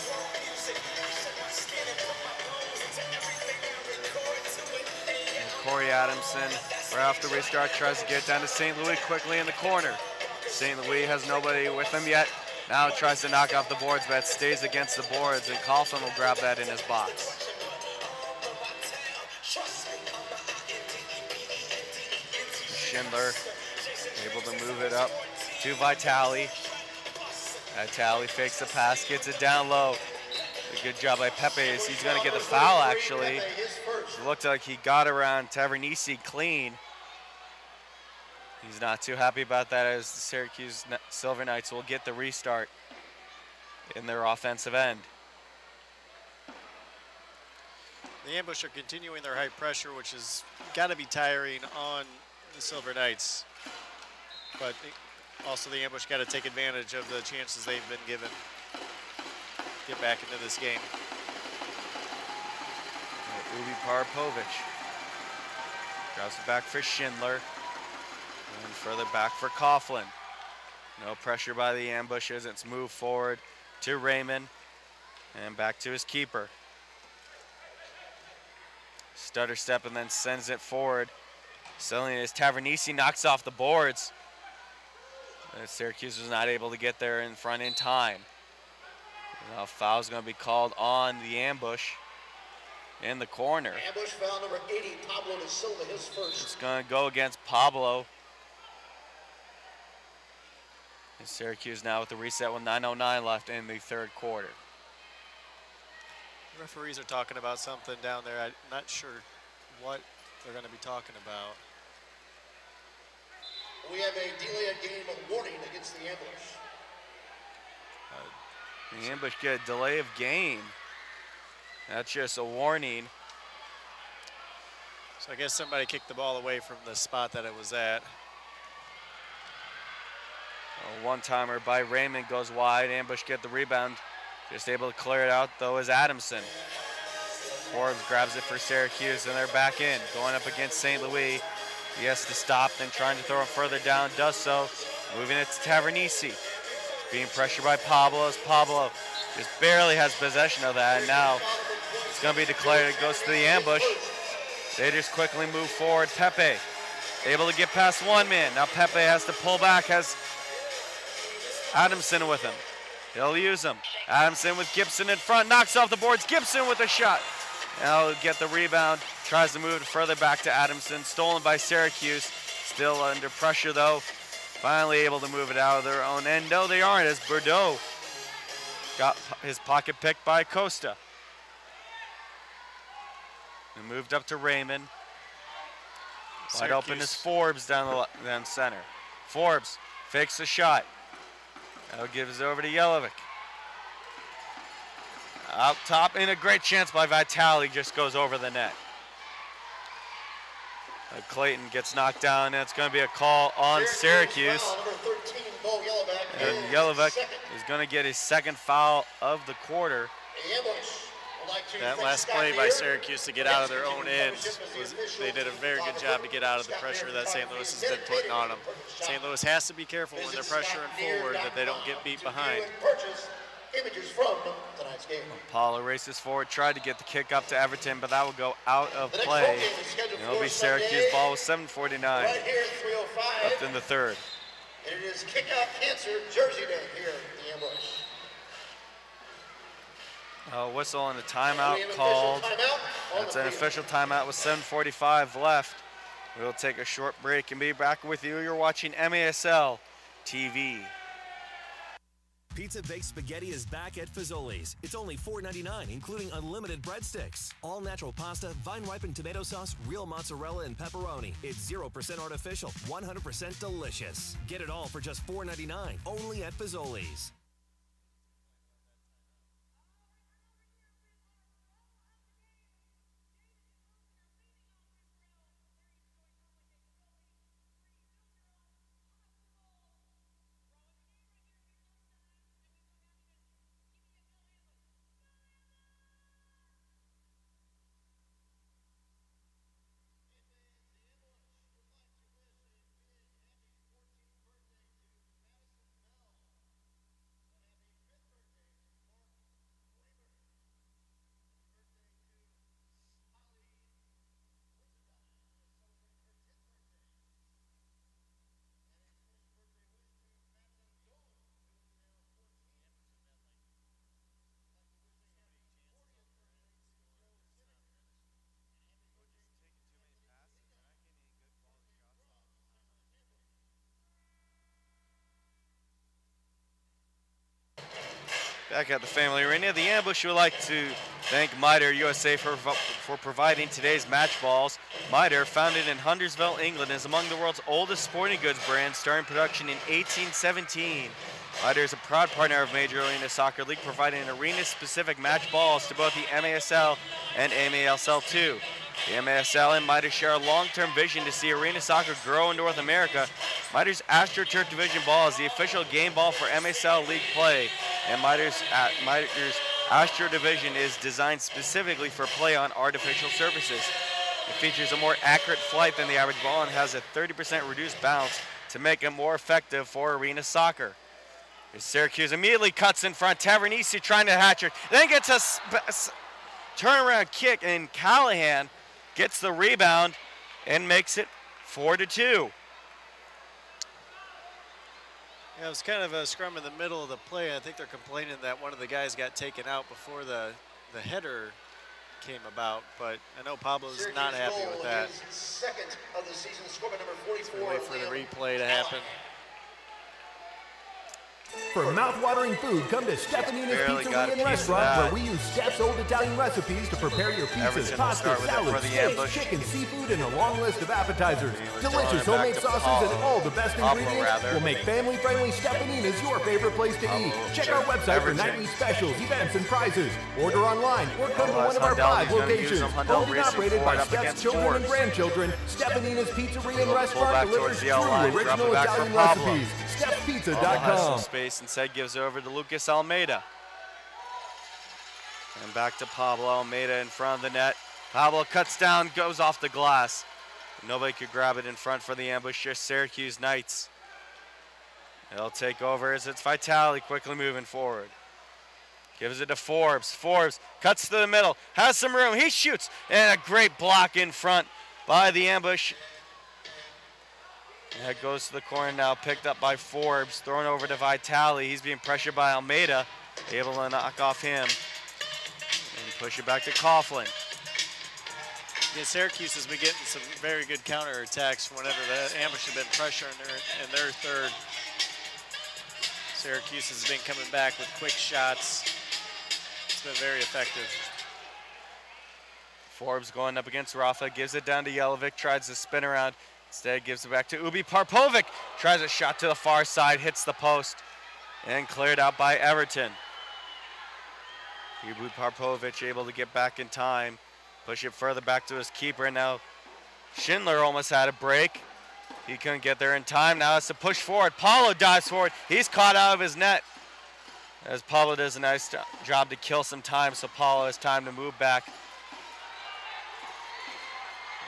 And Corey Adamson, right off the restart, tries to get down to St. Louis quickly in the corner. St. Louis has nobody with him yet. Now tries to knock off the boards, but stays against the boards, and Coughlin will grab that in his box. Schindler able to move it up to Vitali. Vitali fakes the pass, gets it down low. A good job by Pepe as he's going to get the foul actually. It looked like he got around Tavernisi clean. He's not too happy about that as the Syracuse Silver Knights will get the restart in their offensive end. The Ambush are continuing their high pressure, which has got to be tiring on the Silver Knights. But also the Ambush got to take advantage of the chances they've been given. Get back into this game. Ubi Parapovic drives it back for Schindler. And further back for Coughlin. No pressure by the Ambushes. It's moved forward to Raymond and back to his keeper. Stutter step and then sends it forward. Selling it as Tavernisi knocks off the boards. Syracuse was not able to get there in front in time. Now foul's going to be called on the Ambush in the corner. Ambush foul number 80, Pablo de Silva, his first. It's going to go against Pablo. And Syracuse now with the reset with 9:09 left in the third quarter. The referees are talking about something down there. I'm not sure what they're going to be talking about. We have a delay of game warning against the Ambush. The Ambush get a delay of game. That's just a warning. So I guess somebody kicked the ball away from the spot that it was at. A one-timer by Raymond goes wide. Ambush get the rebound. Just able to clear it out, though, is Adamson. Forbes grabs it for Syracuse, and they're back in. Going up against St. Louis. He has to stop, then trying to throw it further down. Does so. Moving it to Tavernisi. Being pressured by Pablo as Pablo just barely has possession of that. And now it's going to be declared. It goes to the Ambush. They just quickly move forward. Pepe able to get past one man. Now Pepe has to pull back, has Adamson with him. He'll use him. Adamson with Gibson in front, knocks off the boards. Gibson with a shot. Now he'll get the rebound, tries to move it further back to Adamson. Stolen by Syracuse. Still under pressure though. Finally able to move it out of their own end. No, they aren't, as Bordeaux got his pocket picked by Costa. And moved up to Raymond. Wide open is Forbes down center. Forbes fakes the shot. Now gives it over to Yelovic. Out top, and a great chance by Vitale, just goes over the net. Clayton gets knocked down, and it's going to be a call on Syracuse. And Yelovic is going to get his second foul of the quarter. That last play by Syracuse to get out of their own end, they did a very good job to get out of the pressure that St. Louis has been putting on them. St. Louis has to be careful when they're pressuring forward that they don't get beat behind. Apollo races forward, tried to get the kick up to Everton, but that will go out of play. It'll be Syracuse ball with 7:49 left in the third. And it is kickoff cancer jersey day here at the Ambush. Whistle and a timeout called. That's an official timeout with 7:45 left. We'll take a short break and be back with you. You're watching MASL TV. Pizza Baked Spaghetti is back at Fazoli's. It's only $4.99, including unlimited breadsticks. All natural pasta, vine-ripened tomato sauce, real mozzarella, and pepperoni. It's 0% artificial, 100% delicious. Get it all for just $4.99, only at Fazoli's. Back at the Family Arena, the Ambush would like to thank Mitre USA for providing today's match balls. Mitre, founded in Huntersville, England, is among the world's oldest sporting goods brands, starting production in 1817. Mitre is a proud partner of Major Arena Soccer League, providing arena-specific match balls to both the MASL and MASL2. The MASL and Mitre share a long-term vision to see arena soccer grow in North America. Mitre's AstroTurf Division ball is the official game ball for MASL League play, and Mitre's Astro Division is designed specifically for play on artificial surfaces. It features a more accurate flight than the average ball and has a 30% reduced bounce to make it more effective for arena soccer. Syracuse immediately cuts in front. Tavernisi trying to hat-trick, then gets a turnaround kick, and Callahan gets the rebound and makes it 4-2. Yeah, it was kind of a scrum in the middle of the play. I think they're complaining that one of the guys got taken out before the header came about, but I know Pablo's not happy with that. Second of the season, score by number 44. So wait for the replay to happen. For mouth-watering food, come to Stefanina's Pizzeria and Restaurant, where we use Step's old Italian recipes to prepare your pizzas, pasta, salads, steaks, chicken, seafood, and a long list of appetizers. Delicious homemade sauces and all the best ingredients will make family-friendly Stefanina's your favorite place to eat. Check our website for nightly specials, events, and prizes. Order online or come to one of our 5 locations. Owned and operated by Step's children and grandchildren, Stefanina's Pizzeria and Restaurant delivers true original Italian recipes. StepsPizza.com. Space instead gives it over to Lucas Almeida. And back to Pablo Almeida in front of the net. Pablo cuts down, goes off the glass. Nobody could grab it in front for the Ambush, just Syracuse Knights. They'll take over as it's Vitale quickly moving forward. Gives it to Forbes. Forbes cuts to the middle, has some room, he shoots, and a great block in front by the Ambush. That goes to the corner now, picked up by Forbes, thrown over to Vitale. He's being pressured by Almeida, able to knock off him. And push it back to Coughlin. Yeah, Syracuse has been getting some very good counterattacks whenever the ambush has been pressuring in their third. Syracuse has been coming back with quick shots. It's been very effective. Forbes going up against Rafa, gives it down to Jelovic, tries to spin around. Instead gives it back to Ubi Parpovic. Tries a shot to the far side, hits the post, and cleared out by Everton. Ubi Parpovic able to get back in time. Push it further back to his keeper. Now Schindler almost had a break. He couldn't get there in time. Now it's a push forward. Paulo dives forward. He's caught out of his net. As Paulo does a nice job to kill some time, so Paulo has time to move back.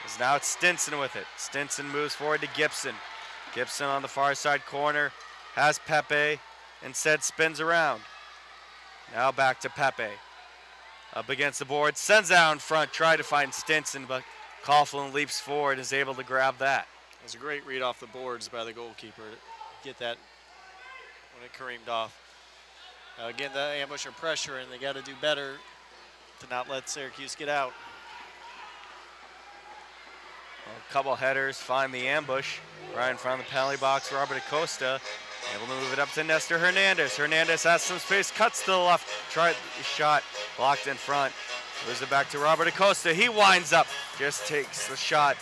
As now it's Stinson with it. Stinson moves forward to Gibson. Gibson on the far side corner. Has Pepe. Instead spins around. Now back to Pepe. Up against the board, sends out in front, tried to find Stinson, but Coughlin leaps forward and is able to grab that. It was a great read off the boards by the goalkeeper to get that when it careened off. Again, the ambush are pressure, and they got to do better to not let Syracuse get out. Well, a couple headers find the ambush right in front of the penalty box. Robert Acosta able to move it up to Nestor Hernandez. Hernandez has some space, cuts to the left, tried the shot, blocked in front. Moves it back to Robert Acosta. He winds up, just takes the shot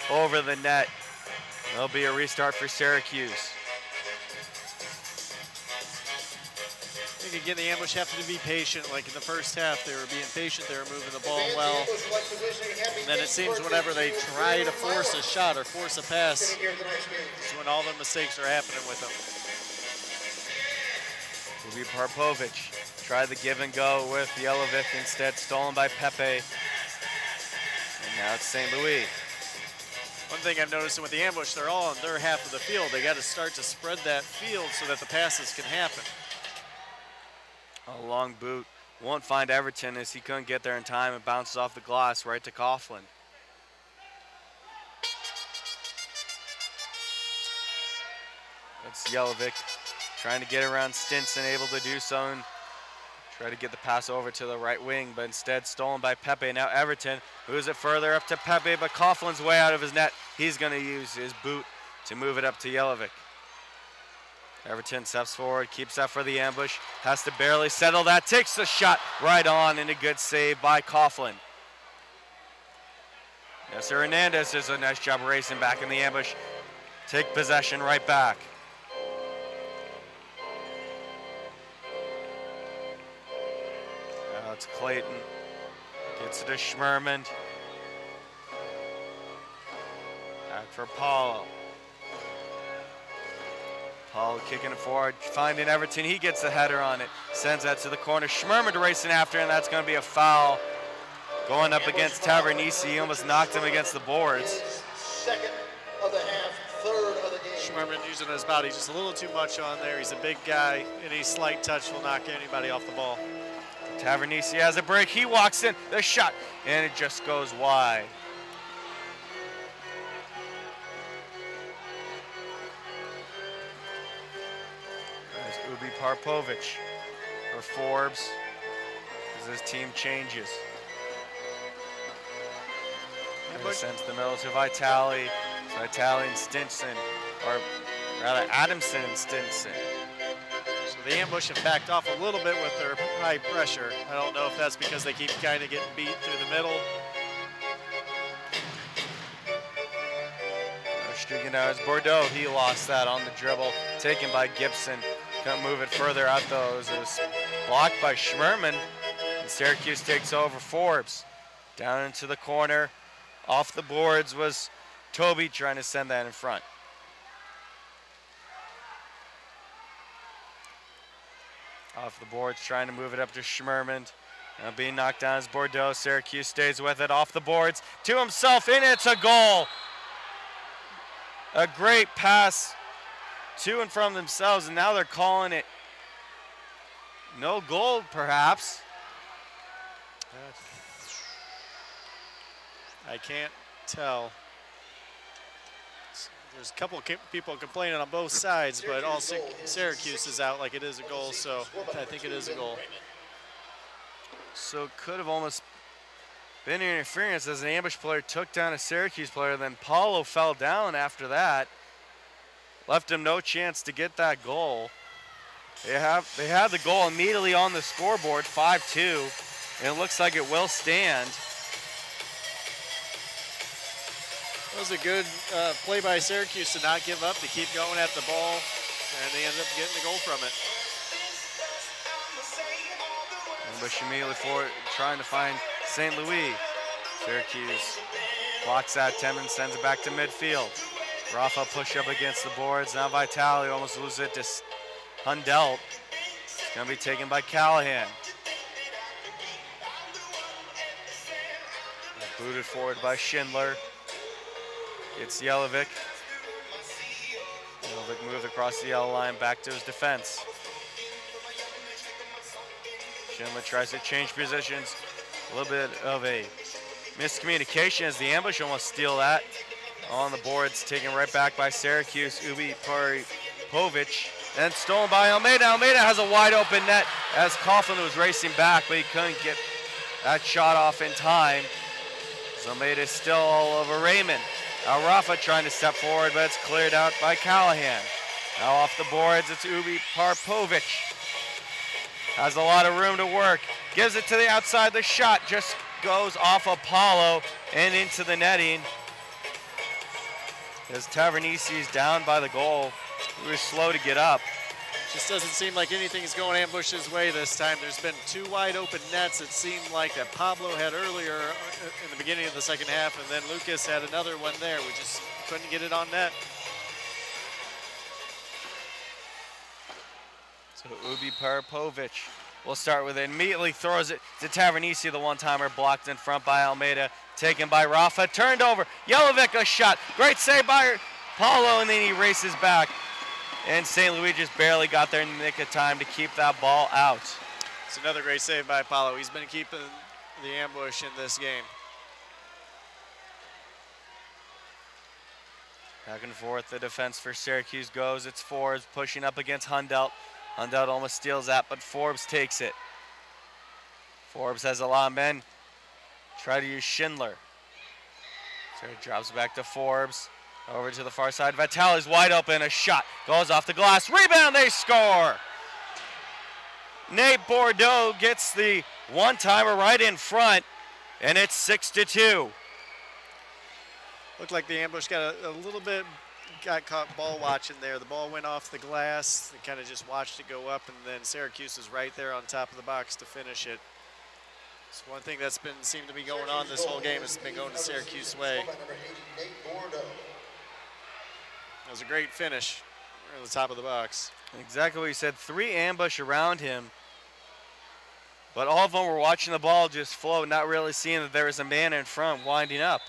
over the net. There'll be a restart for Syracuse. I think again, the ambush have to be patient. Like in the first half, they were being patient, they were moving the ball well. And then it seems whenever they try to force a shot or force a pass, it's when all the mistakes are happening with them. Ubi Parpovic tried the give and go with Jelovic, instead stolen by Pepe. And now it's St. Louis. One thing I've noticed with the ambush, they're all on their half of the field. They got to start to spread that field so that the passes can happen. A long boot. Won't find Everton as he couldn't get there in time. It bounces off the glass right to Coughlin. That's Jelovic trying to get around Stinson, able to do so and try to get the pass over to the right wing, but instead stolen by Pepe. Now Everton moves it further up to Pepe, but Coughlin's way out of his net. He's going to use his boot to move it up to Jelovic. Everton steps forward, keeps that for the ambush, has to barely settle that, takes the shot right on, and a good save by Coughlin. Yes, Hernandez does a nice job racing back in the ambush. Take possession right back. Now it's Clayton, gets it to Schmerman. Back for Paulo. Paulo kicking it forward, finding Everton. He gets the header on it, sends that to the corner. Schmerman racing after, and that's going to be a foul. Going up against Tavernisi, he almost knocked him against the boards. Second of the half, third of the game. Schmerman using his body just a little too much on there. He's a big guy. Any slight touch will knock anybody off the ball. Tavernisi has a break. He walks in, the shot, and it just goes wide. Ubi Parpovic for Forbes as his team changes. And sends the middle to Vitale. Vitale and Stinson, or rather Adamson and Stinson. So the ambush have backed off a little bit with their high pressure. I don't know if that's because they keep kind of getting beat through the middle. Streaking out is Bordeaux. He lost that on the dribble, taken by Gibson. Couldn't move it further out though. It was blocked by Schmerman. And Syracuse takes over Forbes. Down into the corner. Off the boards was Toby trying to send that in front. Off the boards, trying to move it up to Schmerman. Now being knocked down is Bordeaux. Syracuse stays with it. Off the boards to himself, and it's a goal. A great pass to and from themselves, and now they're calling it no goal, perhaps. I can't tell. There's a couple of people complaining on both sides, but all Syracuse is out like it is a goal, so I think it is a goal. So could have almost been interference as an ambush player took down a Syracuse player. Then Paulo fell down after that. Left him no chance to get that goal. They had the goal immediately on the scoreboard, 5-2, and it looks like it will stand. It was a good play by Syracuse to not give up, to keep going at the ball, and they ended up getting the goal from it. Ambush immediately forward, trying to find St. Louis. Syracuse blocks that 10 and sends it back to midfield. Rafa push up against the boards. Now Vitale almost loses it to Hundelt. It's going to be taken by Callahan. Booted forward by Schindler. Gets Jelovic. Jelovic moved across the yellow line back to his defense. Schindler tries to change positions. A little bit of a miscommunication as the ambush almost steal that. On the boards, taken right back by Syracuse. Ubi Paripovic. And stolen by Almeida. Almeida has a wide open net as Coughlin was racing back, but he couldn't get that shot off in time. So Almeida is still all over Raymond. Now Rafa trying to step forward, but it's cleared out by Callahan. Now off the boards, it's Ubi Parpovic. Has a lot of room to work. Gives it to the outside. The shot just goes off Apollo and into the netting. As Tavernisi is down by the goal. He was slow to get up. Just doesn't seem like anything's going ambush his way this time. There's been two wide open nets. It seemed like that Pablo had earlier in the beginning of the second half, and then Lucas had another one there. We just couldn't get it on net. So Ubi Parapovic will start with it. Immediately throws it to Tavernisi, the one-timer blocked in front by Almeida. Taken by Rafa, turned over. Jelovic a shot. Great save by Paulo, and then he races back. And St. Louis just barely got there in the nick of time to keep that ball out. It's another great save by Paulo. He's been keeping the ambush in this game. Back and forth, the defense for Syracuse goes. It's Forbes pushing up against Hundelt. Hundelt almost steals that, but Forbes takes it. Forbes has a lot of men. Try to use Schindler. So it drops back to Forbes. Over to the far side. Vitale's wide open. A shot goes off the glass. Rebound, they score. Nate Bordeaux gets the one-timer right in front, and it's 6-2. Looked like the ambush got a little bit, got caught ball watching there. The ball went off the glass. They kind of just watched it go up, and then Syracuse is right there on top of the box to finish it. So one thing that's seemed to be going on this whole game has been going to Syracuse way. That was a great finish at the top of the box. Exactly what you said. 3 ambush around him. But all of them were watching the ball just float, not really seeing that there was a man in front winding up.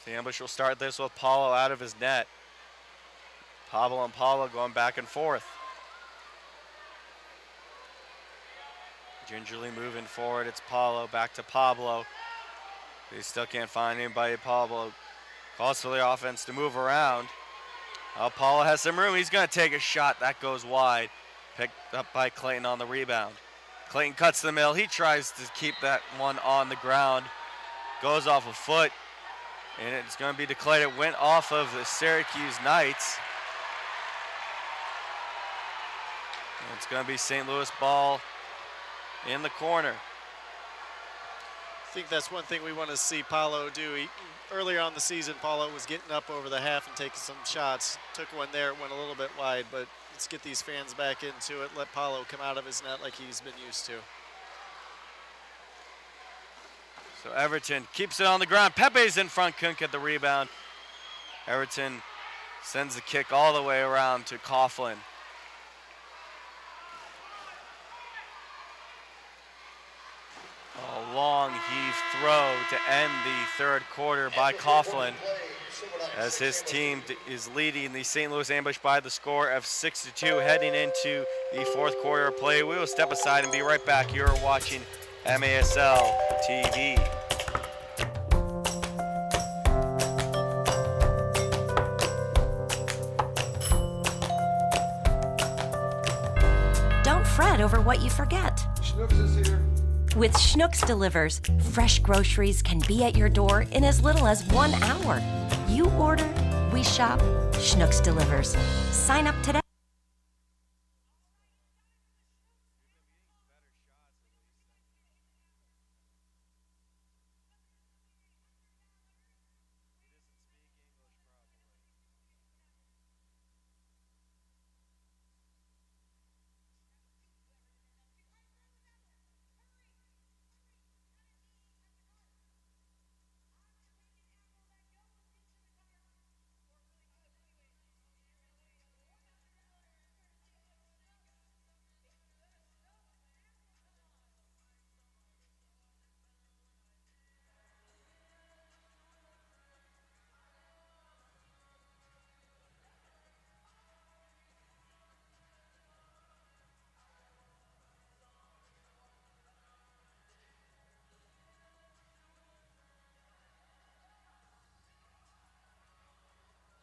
The ambush will start this with Paulo out of his net. Pablo and Paulo going back and forth. Gingerly moving forward. It's Paulo back to Pablo. They still can't find anybody. Pablo calls for the offense to move around. Paulo has some room. He's going to take a shot. That goes wide. Picked up by Clayton on the rebound. Clayton cuts the middle. He tries to keep that one on the ground. Goes off a foot. And it's going to be declared it went off of the Syracuse Knights. And it's going to be St. Louis ball in the corner. I think that's one thing we want to see Paulo do. Earlier on the season, Paulo was getting up over the half and taking some shots. Took one there, went a little bit wide, but let's get these fans back into it. Let Paulo come out of his net like he's been used to. So Everton keeps it on the ground. Pepe's in front, couldn't get the rebound. Everton sends the kick all the way around to Coughlin. A long heave throw to end the third quarter by Coughlin as his team is leading the St. Louis Ambush by the score of 6-2 heading into the fourth quarter of play. We will step aside and be right back. You're watching MASL TV. over what you forget. Schnooks is here. With Schnooks Delivers, fresh groceries can be at your door in as little as 1 hour. You order, we shop, Schnooks Delivers. Sign up today.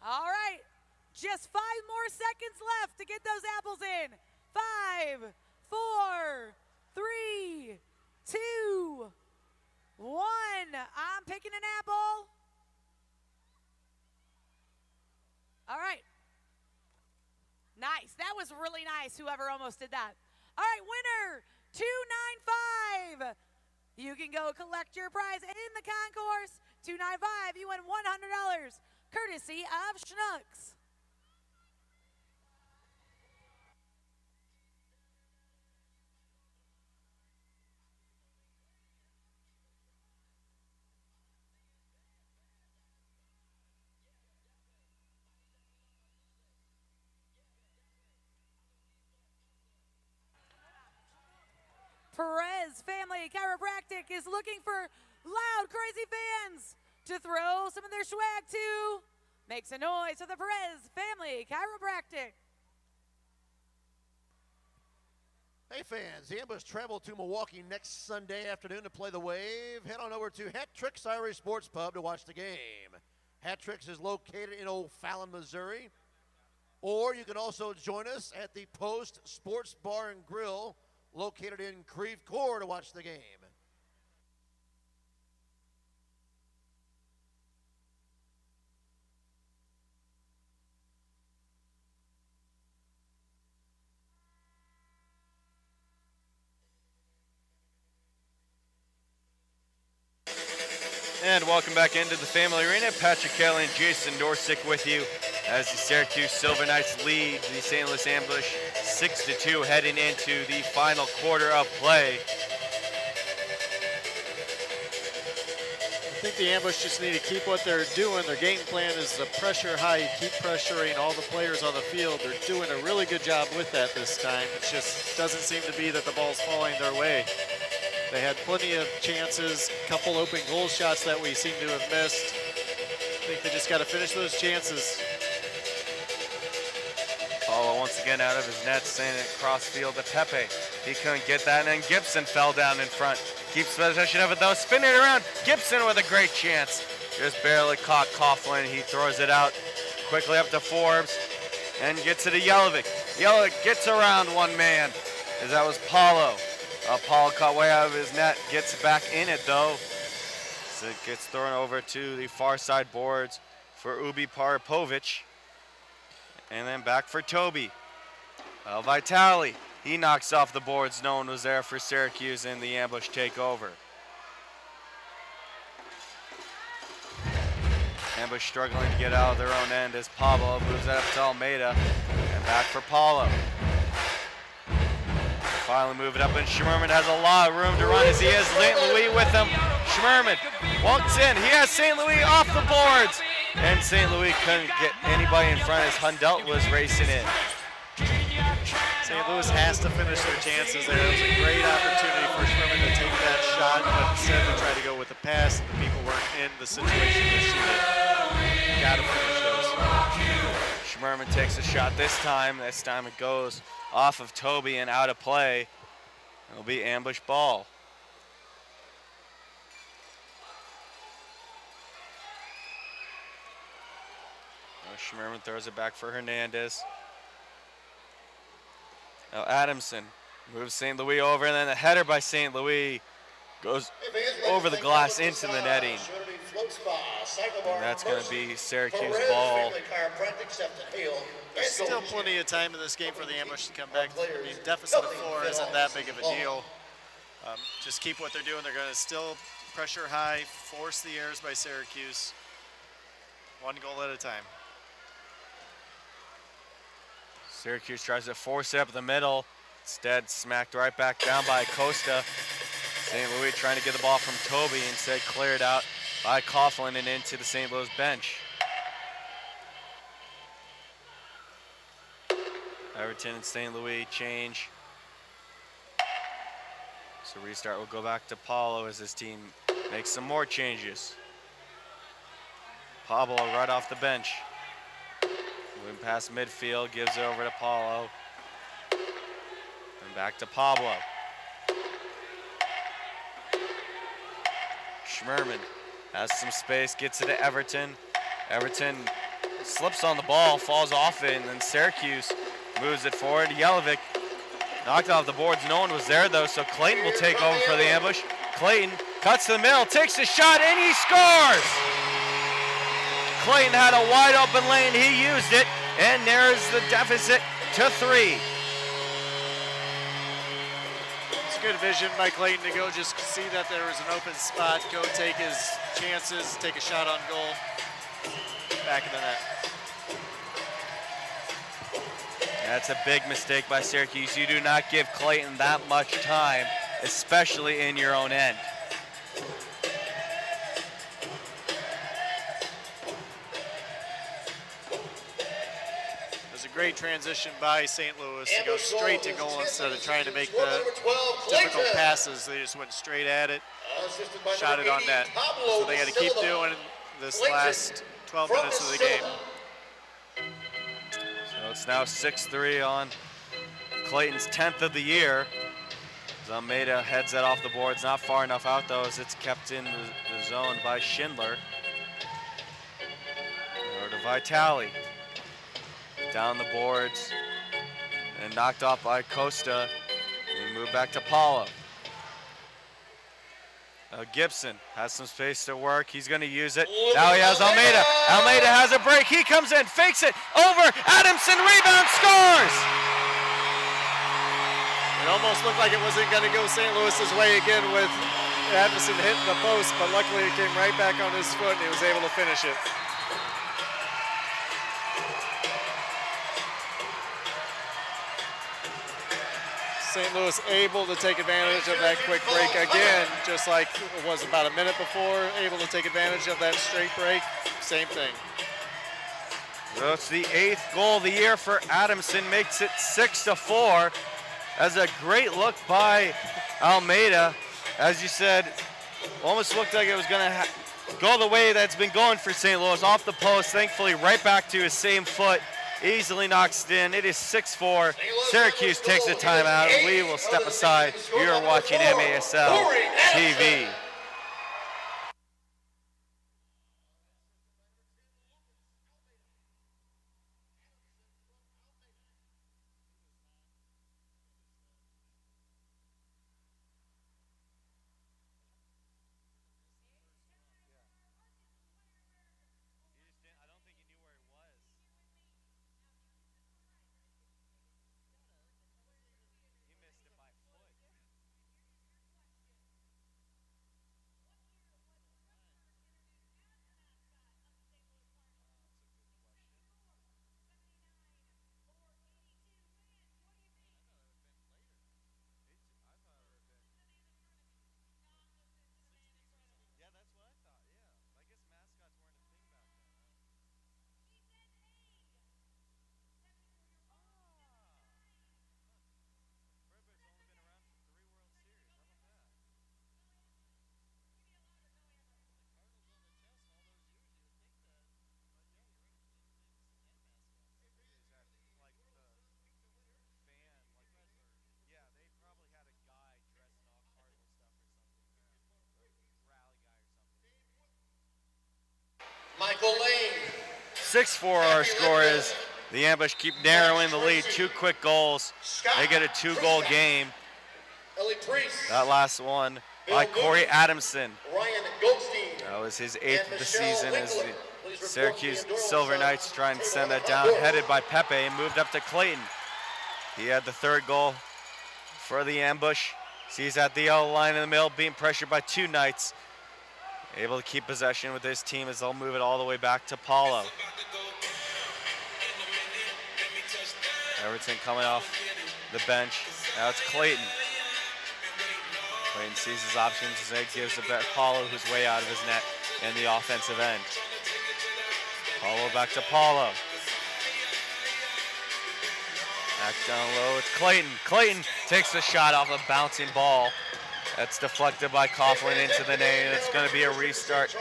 All right, just 5 more seconds left to get those apples in. 5, 4, 3, 2, 1. I'm picking an apple. All right. Nice. That was really nice, whoever almost did that. All right, winner, 295. You can go collect your prize in the concourse. 295, you win $100. Courtesy of Schnooks. Perez Family Chiropractic is looking for loud, crazy fans to throw some of their swag to. Make some noise for the Perez Family Chiropractic. Hey fans, the Ambush travel to Milwaukee next Sunday afternoon to play the Wave. Head on over to Hat Tricks Irish Sports Pub to watch the game. Hat Tricks is located in O'Fallon, Missouri. Or you can also join us at the Post Sports Bar and Grill located in Creve Coeur to watch the game. And welcome back into the Family Arena. Patrick Kelly and Jason Dorsick with you as the Syracuse Silver Knights lead the St. Louis Ambush 6-2 heading into the final quarter of play. I think the Ambush just need to keep what they're doing. Their game plan is the pressure high, keep pressuring all the players on the field. They're doing a really good job with that this time. It just doesn't seem to be that the ball's falling their way. They had plenty of chances, a couple open goal shots that we seem to have missed. I think they just got to finish those chances. Paulo once again out of his net, sending it cross field to Pepe. He couldn't get that, and then Gibson fell down in front. Keeps possession of it though, spinning it around. Gibson with a great chance. Just barely caught Coughlin. He throws it out quickly up to Forbes and gets it to Yelovic. Yelovic gets around one man, as that was Paulo. Paulo caught way out of his net, gets back in it though. So it gets thrown over to the far side boards for Ubi Parapovic. And then back for Toby. Vitali, he knocks off the boards. No one was there for Syracuse in the Ambush takeover. Ambush struggling to get out of their own end as Pablo moves that up to Almeida. And back for Paulo. Finally move it up, and Schmerman has a lot of room to run as he has St. Louis with him. Schmerman walks in. He has St. Louis off the boards. And St. Louis couldn't get anybody in front as Hundelt was racing in. St. Louis has to finish their chances there. It was a great opportunity for Schmerman to take that shot, but instead they tried to go with the pass, and the people weren't in the situation to shoot it. Got to finish those. Schmerman takes a shot this time. This time it goes off of Toby and out of play. It'll be Ambush ball. Schmerman throws it back for Hernandez. Now Adamson Moves St. Louis over, and then the header by St. Louis goes over the glass into the netting. And that's going to be Syracuse ball. There's still plenty of time in this game for the Ambush to come back. I mean, deficit of 4 isn't that big of a deal. Just keep what they're doing. They're going to still pressure high, force the errors by Syracuse. 1 goal at a time. Syracuse tries to force it up the middle. Instead, smacked right back down by Costa. St. Louis trying to get the ball from Toby, instead cleared out by Coughlin and into the St. Louis bench. Everton and St. Louis change. So restart will go back to Paulo as his team makes some more changes. Pablo right off the bench. Moving past midfield, gives it over to Paulo. And back to Pablo. Schmerman has some space, gets it to Everton. Everton slips on the ball, falls off it, and then Syracuse moves it forward. Jelic knocked off the boards. No one was there, though, so Clayton will take over for the ambush. Clayton cuts to the middle, takes a shot, and he scores! Clayton had a wide open lane. He used it and narrows the deficit to 3. It's good vision by Clayton to go just see that there was an open spot, go take his chances, take a shot on goal, back of the net. That's a big mistake by Syracuse. You do not give Clayton that much time, especially in your own end. Great transition by St. Louis to go straight to goal instead of trying to make the difficult passes. They just went straight at it, shot it on net. So they got to keep doing this last 12 minutes of the game. So it's now 6-3 on Clayton's 10th of the year. Almeida heads that off the boards, not far enough out though, as it's kept in the zone by Schindler. Or to Vitale. Down the boards and knocked off by Costa. We move back to Paulo. Gibson has some space to work. He's going to use it. Now he has Almeida. Almeida has a break. He comes in, fakes it over. Adamson rebound, scores! It almost looked like it wasn't going to go St. Louis's way again with Adamson hitting the post, but luckily it came right back on his foot and he was able to finish it. St. Louis able to take advantage of that quick break again, just like it was about a minute before, able to take advantage of that straight break, same thing. So it's the 8th goal of the year for Adamson, makes it 6-4. As a great look by Almeida. As you said, almost looked like it was going to go the way that's been going for St. Louis, off the post, thankfully right back to his same foot. Easily knocks it in. It is 6-4. Syracuse takes a timeout. We will step aside. You're watching MASL TV. Michael Lane. 6-4 our score is. The Ambush keep narrowing the lead. 2 quick goals. They get a 2-goal game. That last one by Corey Adamson. That was his 8th of the season as the Syracuse Silver Knights trying to send that down. Headed by Pepe and moved up to Clayton. He had the 3rd goal for the Ambush. He's at the yellow line in the middle, being pressured by 2 Knights. Able to keep possession with his team as they'll move it all the way back to Paulo. Everton coming off the bench. Now it's Clayton. Clayton sees his options as he gives it back Paulo, who's way out of his net in the offensive end. Paulo back to Paulo. Back down low, it's Clayton. Clayton takes the shot off a bouncing ball. That's deflected by Coughlin into the net, and it's going to be a restart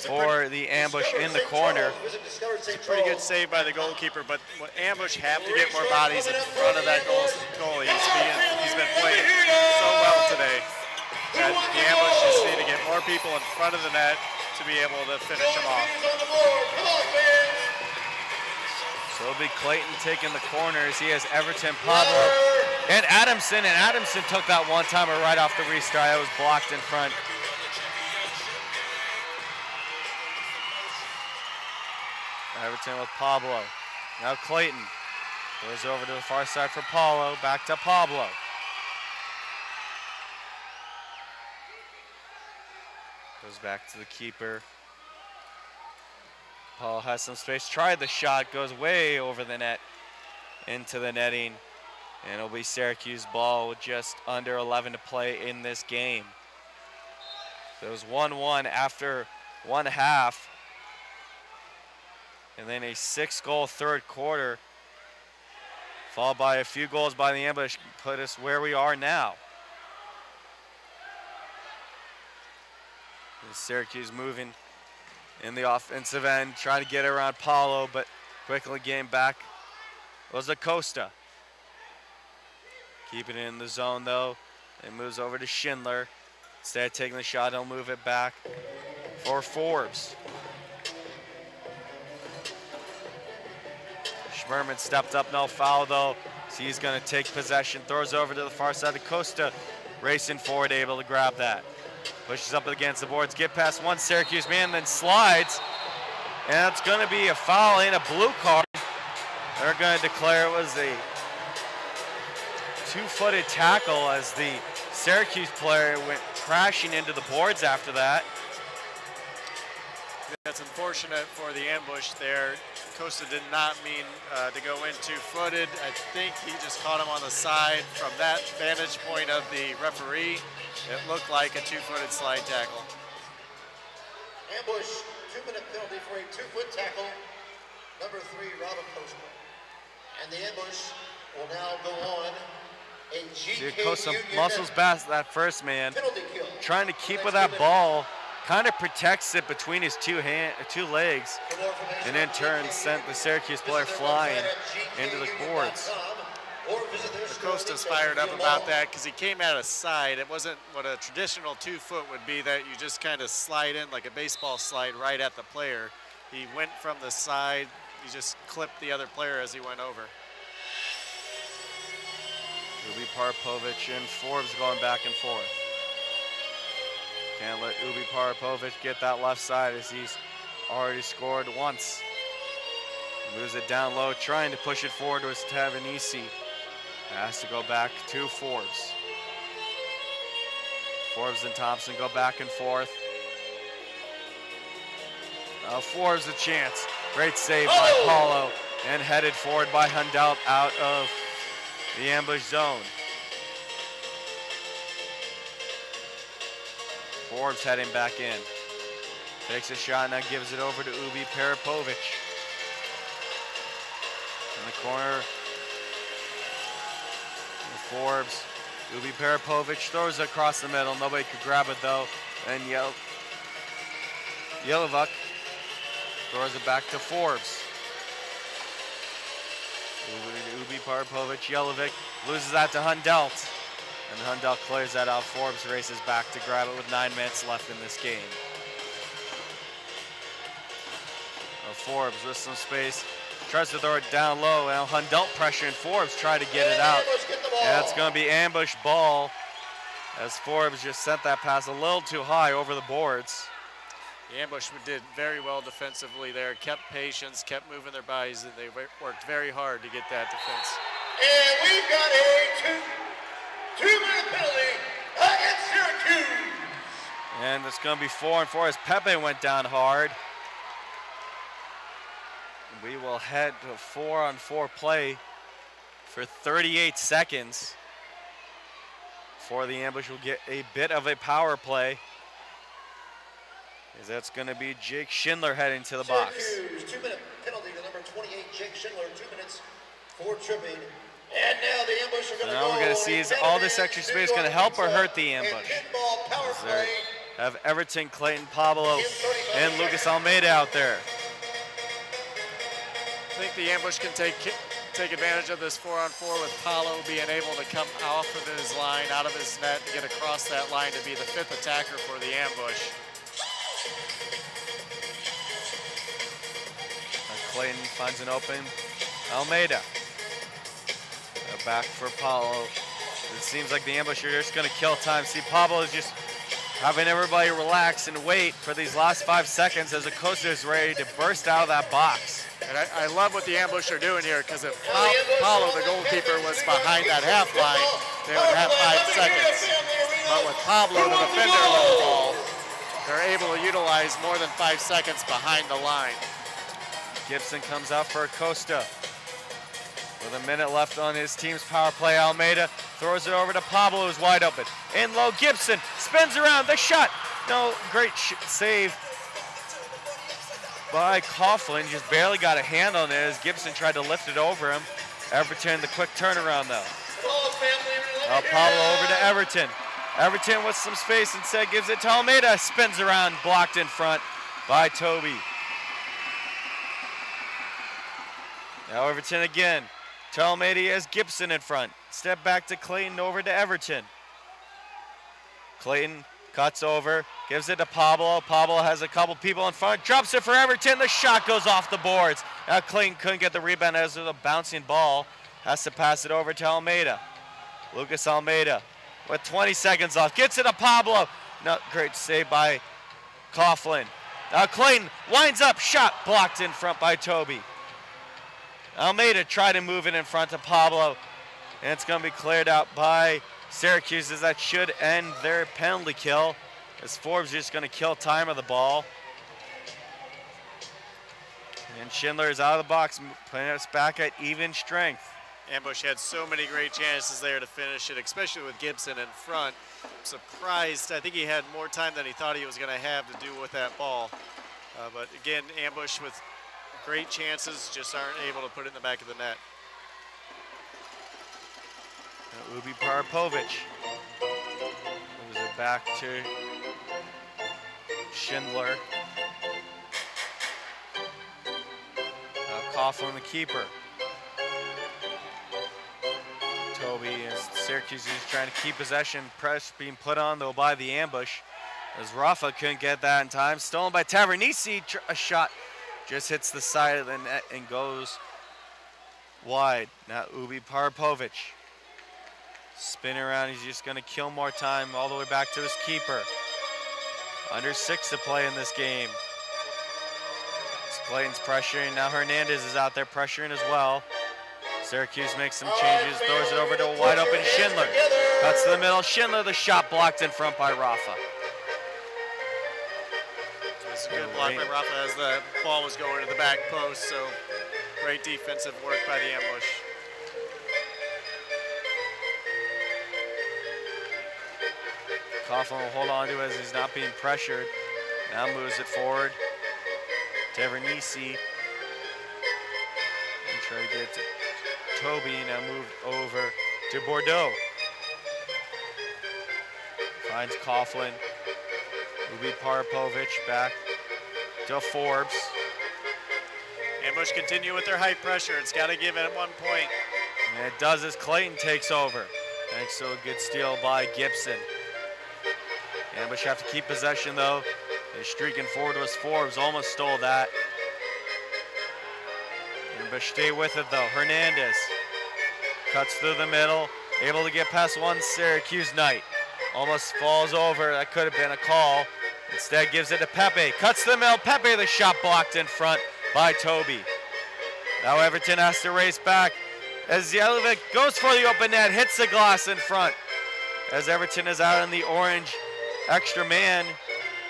for the Ambush in the corner. It's a pretty good save by the goalkeeper, but Ambush have to get more bodies in front of that goalie. He's been playing so well today that the Ambush just need to get more people in front of the net to be able to finish him off. So it'll be Clayton taking the corners. He has Everton, Pablo, and Adamson. And Adamson took that one-timer right off the restart. That was blocked in front. Everton with Pablo. Now Clayton goes over to the far side for Paulo. Back to Pablo. Goes back to the keeper. Paul has some space, tried the shot, goes way over the net, into the netting, and it'll be Syracuse ball with just under 11 to play in this game. So it was 1-1 after 1 half, and then a 6-goal 3rd quarter, followed by a few goals by the Ambush, put us where we are now. And Syracuse moving in the offensive end, trying to get around Paulo, but quickly getting back was Acosta. Keeping it in the zone though. It moves over to Schindler. Instead of taking the shot, he'll move it back for Forbes. Schmerman stepped up, no foul though. So he's gonna take possession, throws over to the far side. Acosta racing forward, able to grab that. Pushes up against the boards, get past one Syracuse man, then slides. And that's going to be a foul and a blue card. They're going to declare it was a 2-footed tackle as the Syracuse player went crashing into the boards after that. That's unfortunate for the Ambush there. Costa did not mean to go in 2-footed. I think he just caught him on the side. From that vantage point of the referee, it looked like a 2-footed slide tackle. Ambush, 2-minute penalty for a 2-foot tackle. Number 3, Robert Costa. And the Ambush will now go on a GK Costa muscles past that first man, trying to keep with that ball. Kind of protects it between his two legs, and in turn sent the Syracuse player flying into the boards. Costa's fired up about that because he came out of side. It wasn't what a traditional 2-foot would be, that you just kind of slide in like a baseball slide right at the player. He went from the side. He just clipped the other player as he went over. Ubi Parpovich and Forbes going back and forth. Can't let Ubi Parapovic get that left side as he's already scored once. Moves it down low, trying to push it forward to Tavanisi. Has to go back to Forbes. Forbes and Thompson go back and forth. Forbes a chance. Great save by Paulo, and headed forward by Hundelt out of the ambush zone. Forbes heading back in. Takes a shot, now gives it over to Ubi Parapovic. In the corner, Forbes. Ubi Parapovic throws it across the middle. Nobody could grab it though. And Jelivovic throws it back to Forbes. Ubi Parapovic, Jelivovic loses that to Hundelt. And Hundelt clears that out. Forbes races back to grab it with 9 minutes left in this game. Forbes with some space, tries to throw it down low. Now Hundelt pressuring Forbes, trying to get it out. And it's going to be ambush ball as Forbes just sent that pass a little too high over the boards. The ambush did very well defensively there, kept patience, kept moving their bodies, and they worked very hard to get that defense. And we've got a two-minute penalty against Syracuse. And it's going to be 4-4 as Pepe went down hard. We will head to 4-on-4 play for 38 seconds. For the ambush, we'll get a bit of a power play. As that's going to be Jake Schindler heading to the box. Syracuse, 2-minute penalty to number 28, Jake Schindler, 2 minutes for tripping. And now the ambush are going to go. Now we're going to see is all this extra space going to help or hurt the ambush. Have Everton, Clayton, Pablo, and Lucas Almeida out there. I think the ambush can take advantage of this 4-on-4 with Paulo being able to come off of his line, out of his net, and get across that line to be the 5th attacker for the ambush. Clayton finds an open Almeida. Back for Paulo. It seems like the ambush are just going to kill time. See, Pablo is just having everybody relax and wait for these last 5 seconds as Acosta is ready to burst out of that box. And I love what the ambush are doing here, because if Paulo, the goalkeeper, was behind that half line, they would have 5 seconds. But with Pablo, the defender, on the ball, they're able to utilize more than 5 seconds behind the line. Gibson comes out for Acosta. With a minute left on his team's power play, Almeida throws it over to Pablo, who's wide open. In low, Gibson spins around, the shot. No, great save by Coughlin. Just barely got a hand on it as Gibson tried to lift it over him. Everton, the quick turnaround though. Pablo over to Everton. Everton with some space instead gives it to Almeida. Spins around, blocked in front by Toby. Now Everton again. To Almeida has Gibson in front. Step back to Clayton, over to Everton. Clayton cuts over, gives it to Pablo. Pablo has a couple people in front, drops it for Everton. The shot goes off the boards. Now Clayton couldn't get the rebound as it was a bouncing ball. Has to pass it over to Almeida. Lucas Almeida with 20 seconds left. Gets it to Pablo. No, great save by Coughlin. Now Clayton winds up, shot blocked in front by Toby. Almeida tried to move it in front of Pablo, and it's going to be cleared out by Syracuse, as that should end their penalty kill, as Forbes just going to kill time of the ball. And Schindler is out of the box, putting us back at even strength. Ambush had so many great chances there to finish it, especially with Gibson in front. Surprised, I think he had more time than he thought he was going to have to do with that ball. But again, Ambush with great chances, just aren't able to put it in the back of the net. Ubi Parapovic moves it back to Schindler. Coughlin, the keeper. Toby and Syracuse is trying to keep possession. Press being put on though by the ambush, as Rafa couldn't get that in time. Stolen by Tavernisi. A shot just hits the side of the net and goes wide. Now Ubi Parapovic. Spin around, he's just gonna kill more time all the way back to his keeper. Under 6 to play in this game. Clayton's pressuring, now Hernandez is out there pressuring as well. Syracuse makes some changes, throws it over to a wide open Schindler. Cuts to the middle, Schindler, the shot blocked in front by Rafa. It's a good block by Rafa as the ball was going to the back post, so great defensive work by the ambush. Coughlin will hold on to it as he's not being pressured. Now moves it forward. Tavernisi. And try to get to Toby, now moved over to Bordeaux. Finds Coughlin. Ubi Parapovic back to Forbes. Ambush continue with their high pressure. It's got to give it at one point. And it does as Clayton takes over. Thanks to a good steal by Gibson. Ambush have to keep possession though. They're streaking forward was Forbes, almost stole that. And Ambush stay with it though. Hernandez cuts through the middle, able to get past one Syracuse Knight. Almost falls over, that could have been a call. Instead gives it to Pepe, cuts the middle, Pepe the shot blocked in front by Toby. Now Everton has to race back as Jelic goes for the open net, hits the glass in front. As Everton is out in the orange extra man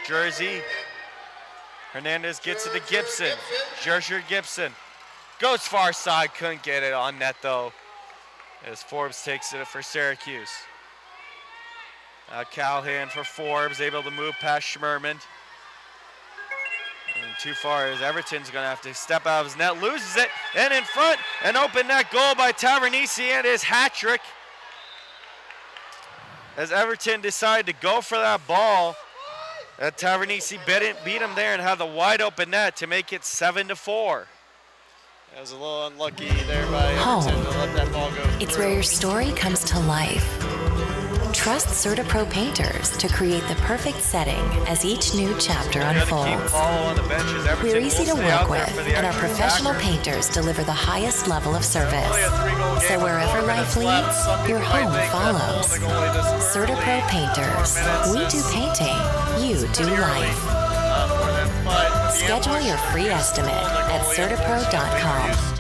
jersey. Hernandez gets it to Gibson. Jersey Gibson goes far side, couldn't get it on net though, as Forbes takes it for Syracuse. Callahan for Forbes, able to move past Schmerman. And too far as Everton's gonna have to step out of his net, loses it, and in front, an open net goal by Tavernisi and his hat trick. As Everton decided to go for that ball, Tavernisi beat him there and had the wide open net to make it 7-4. That was a little unlucky there by Everton to let that ball go through. It's where your story comes to life. Trust CertaPro painters to create the perfect setting as each new chapter unfolds. We're easy to work with, and our professional painters deliver the highest level of service. So wherever life leads, your home follows. CertaPro painters. We do painting, you do life. Schedule your free estimate at CertaPro.com.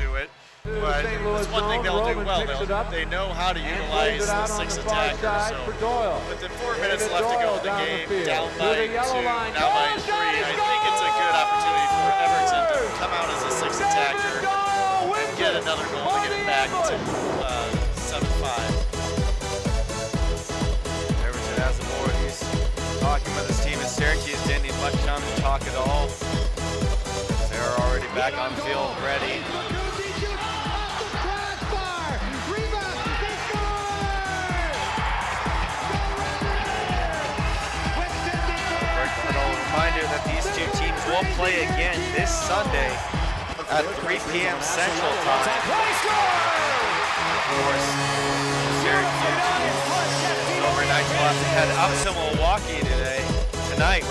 But that's one thing they'll do well. They know how to utilize the 6 attackers. So with the 4 minutes left to go in the game, down by 2, now by 3, I think it's a good opportunity for Everton to come out as a 6 attacker and get another goal to get it back to 7-5. Everton has the board. He's talking with his team. As Syracuse didn't need much time to talk at all. They're already back on field, ready. Reminder that these two teams will play again this Sunday at 3 p.m. Central Time. Of course, Syracuse overnight will have to head up to Milwaukee tonight.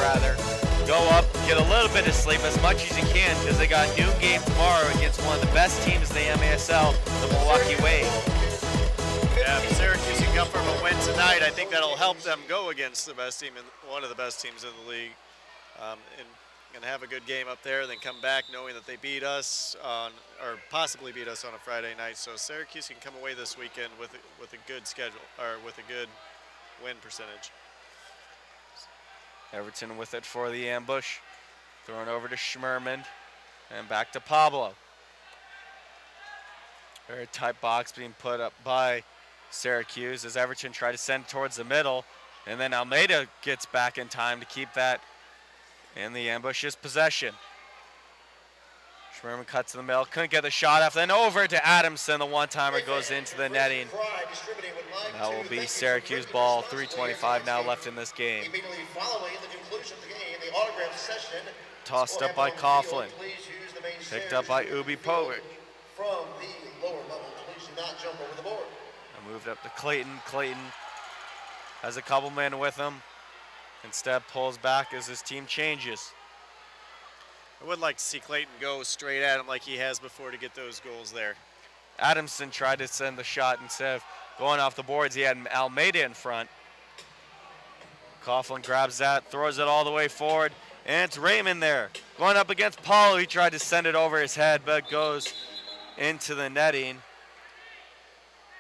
Go up, get a little bit of sleep, as much as you can, because they got a noon game tomorrow against one of the best teams in the MASL, the Milwaukee Wave. Yeah, if Syracuse can come from a win tonight, I think that'll help them go against the best team, one of the best teams in the league. And have a good game up there, then come back knowing that they beat us or possibly beat us on a Friday night. So Syracuse can come away this weekend with a good schedule, or with a good win percentage. Everton with it for the ambush, thrown over to Schmerman and back to Pablo. Very tight box being put up by Syracuse as Everton try to send it towards the middle, and then Almeida gets back in time to keep that in the ambush's possession. Schmerman cuts to the middle, couldn't get the shot off, then over to Adamson. The one-timer goes into the netting. That will be Syracuse ball, 3:25 now left in this game. Tossed up by Coughlin, picked up by Ubi Povic. And moved up to Clayton. Clayton has a couple men with him. Instead pulls back as his team changes. I would like to see Clayton go straight at him like he has before to get those goals there. Adamson tried to send the shot instead of going off the boards. He had Almeida in front. Coughlin grabs that, throws it all the way forward, and it's Raymond there. Going up against Paulo, he tried to send it over his head, but goes into the netting.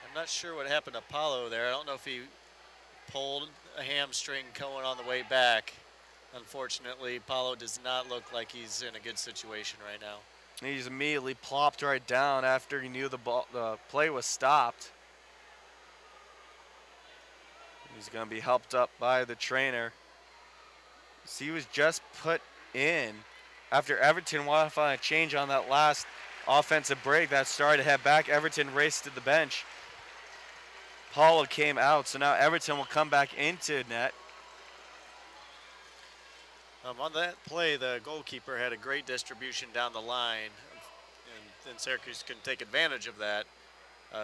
I'm not sure what happened to Paulo there. I don't know if he pulled a hamstring going on the way back. Unfortunately, Paulo does not look like he's in a good situation right now. He's immediately plopped right down after he knew the play was stopped. He's going to be helped up by the trainer. So he was just put in after Everton wanted to find a change on that last offensive break that started to head back. Everton raced to the bench. Paulo came out, so now Everton will come back into net. On that play, the goalkeeper had a great distribution down the line, and Syracuse couldn't take advantage of that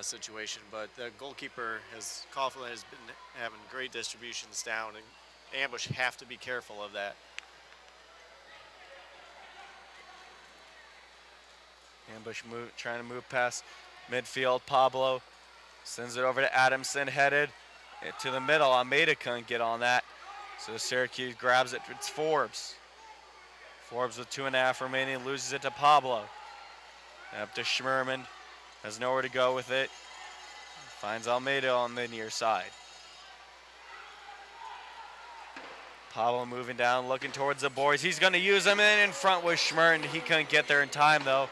situation. But the goalkeeper, Coughlin, has been having great distributions down, and ambush have to be careful of that. Ambush trying to move past midfield. Pablo sends it over to Adamson, headed to the middle. Almeida couldn't get on that. So Syracuse grabs it. It's Forbes. Forbes with 2.5 remaining, loses it to Pablo. Up to Schmerman. Has nowhere to go with it. Finds Almeida on the near side. Pablo moving down, looking towards the boards. He's going to use them in front with Schmerman. He couldn't get there in time, though.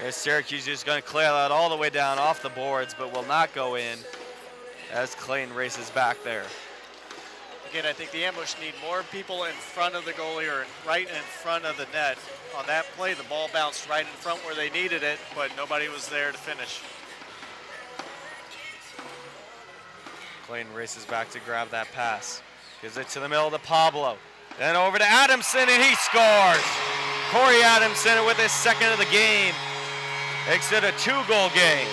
As Syracuse is going to clear that all the way down off the boards, but will not go in as Clayton races back there. Again, I think the Ambush need more people in front of the goalie or right in front of the net. On that play, the ball bounced right in front where they needed it, but nobody was there to finish. Clayton races back to grab that pass. Gives it to the middle to Pablo. Then over to Adamson, and he scores! Corey Adamson with his second of the game. Makes it a 2-goal game.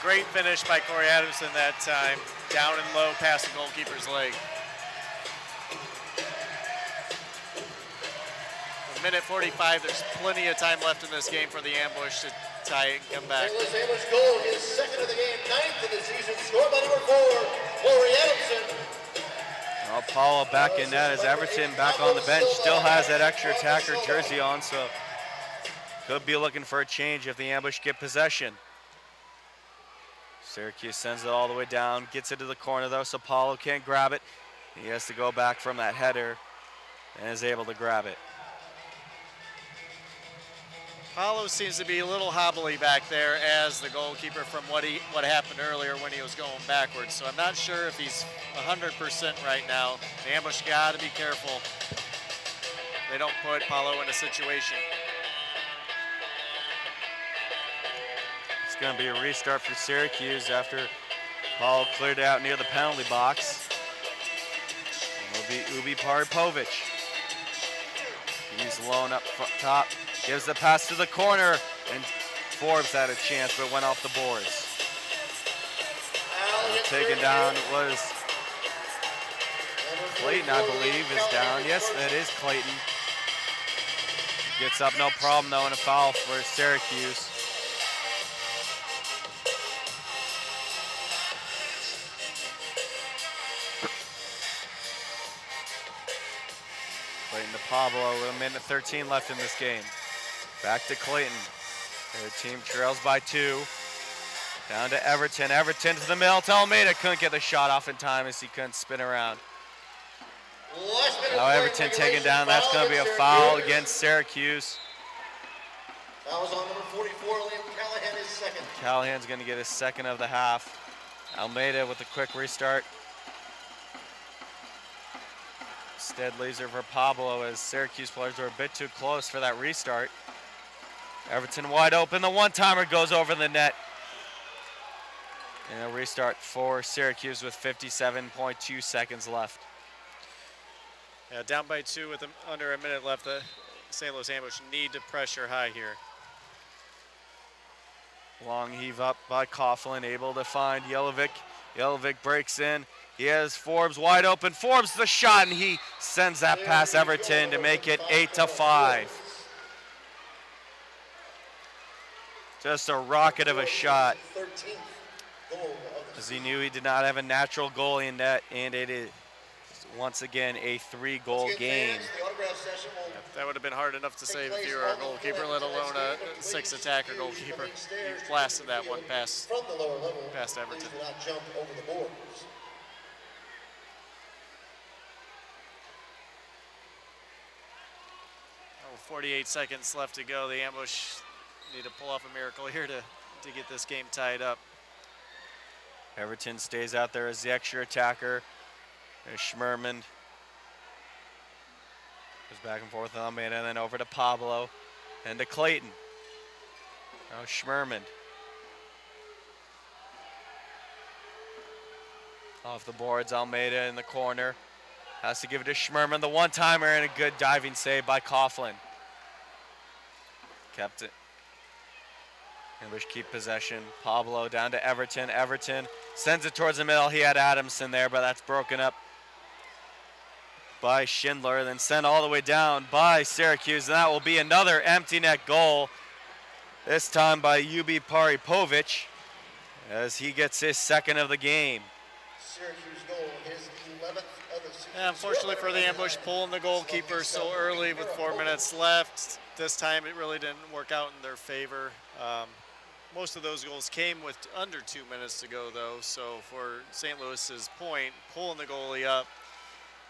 Great finish by Corey Adamson that time. Down and low past the goalkeeper's leg. A minute 45, there's plenty of time left in this game for the Ambush to tie it and come back. St. Louis Ambush goal, his second of the game, 9th in the season, scored by number 4, Corey Adamson. Well, Paulo back in net as Everton back on the bench. Still has that extra attacker jersey on, so could be looking for a change if the Ambush get possession. Syracuse sends it all the way down, gets it to the corner though, so Paulo can't grab it. He has to go back from that header and is able to grab it. Paulo seems to be a little hobbly back there as the goalkeeper from what happened earlier when he was going backwards. So I'm not sure if he's 100% right now. The Ambush got to be careful. They don't put Paulo in a situation. It's going to be a restart for Syracuse after Paulo cleared out near the penalty box. It will be Ubi Paripovic. He's alone up top. Gives the pass to the corner, and Forbes had a chance, but went off the boards. Taken down was Clayton, I believe, is down. Yes, that is Clayton. Gets up, no problem, though, and a foul for Syracuse. Clayton to Pablo with 1:13 left in this game. Back to Clayton. Their team trails by 2. Down to Everton. Everton to the middle to Almeida. Couldn't get the shot off in time as he couldn't spin around. Now Everton taken down. That's going to be a foul against Syracuse. That was on number 44, Liam Callahan, his second. Callahan's going to get his second of the half. Almeida with a quick restart. Instead leaves it for Pablo as Syracuse players were a bit too close for that restart. Everton wide open. The one-timer goes over the net. And a restart for Syracuse with 57.2 seconds left. Yeah, down by 2 with under a minute left. The St. Louis Ambush need to pressure high here. Long heave up by Coughlin, able to find Jelovic. Jelovic breaks in. He has Forbes wide open. Forbes the shot, and he sends that past Everton to make it 8-5. Just a rocket of a shot. As he knew he did not have a natural goalie in net, and it is once again a 3-goal game. That would have been hard enough to save if you were a goalkeeper, let alone a 6-attacker goalkeeper. He blasted that one past Everton. 48 seconds left to go. The Ambush need to pull off a miracle here to get this game tied up. Everton stays out there as the extra attacker. There's Schmerman. Goes back and forth with Almeida, and then over to Pablo and to Clayton. Now Schmerman. Off the boards, Almeida in the corner. Has to give it to Schmerman, the one-timer, and a good diving save by Coughlin. Kept it. Ambush keep possession. Pablo down to Everton. Everton sends it towards the middle. He had Adamson there, but that's broken up by Schindler, then sent all the way down by Syracuse, and that will be another empty net goal, this time by Ubi Paripovic, as he gets his second of the game. Syracuse goal, his 11th of the season. Yeah, unfortunately for the ambush, pulling the goalkeeper so early with 4 minutes left. This time it really didn't work out in their favor. Most of those goals came with under 2 minutes to go, though. So for St. Louis's point, pulling the goalie up,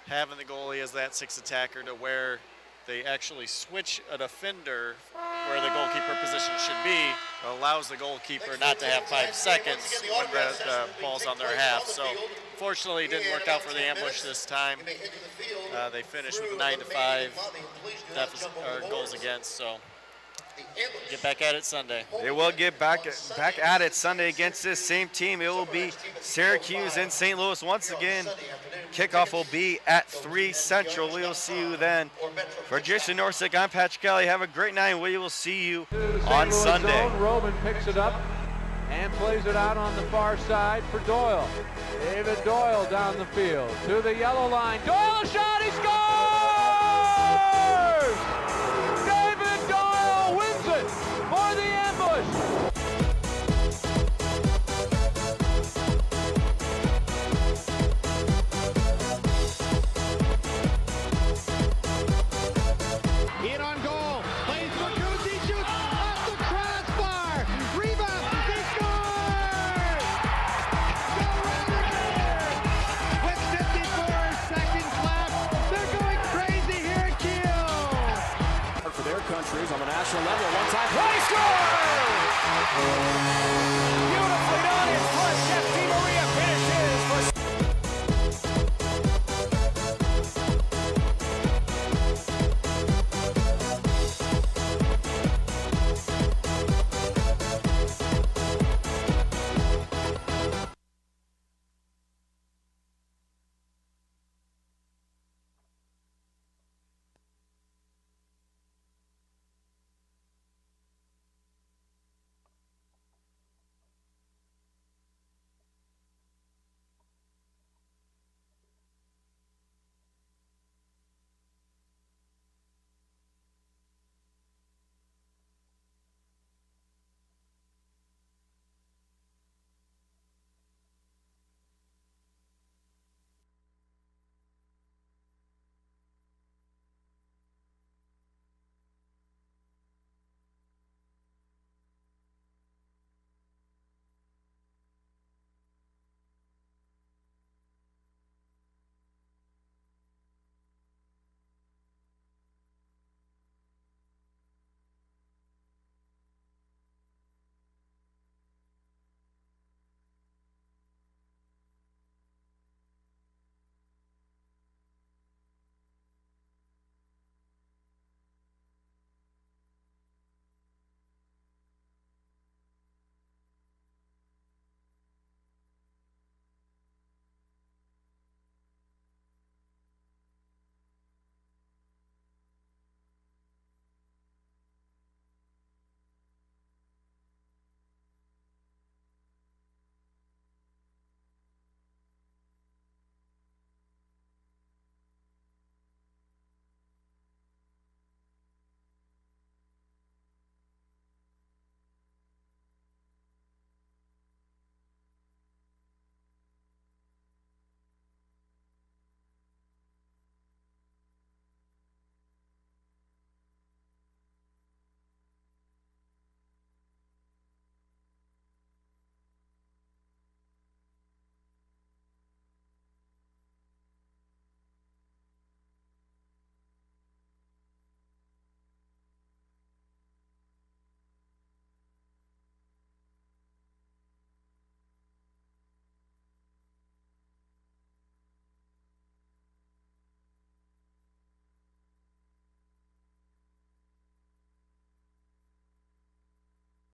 having the goalie as that sixth attacker to where they actually switch a defender where the goalkeeper position should be, allows the goalkeeper not to have 5 seconds when the ball's on their half. So fortunately, it didn't work out for the ambush this time. They finished with 9-5 deficit, or goals against. So get back at it Sunday. They will get back at it Sunday against this same team. It will be Syracuse and St. Louis once again. Kickoff will be at 3 Central. We will see you then. For Jason Norsik, I'm Patrick Kelly. Have a great night. We will see you on Sunday. Roman picks it up and plays it out on the far side for Doyle. David Doyle down the field to the yellow line. Doyle shot, he scores! David Doyle wins it for the ambush. In on goal, plays for Cruz, he shoots off the crossbar, rebound, he scores! Go Riders! With 54 seconds left, they're going crazy here at Kiel! For their countries on the national level, one time, he scores!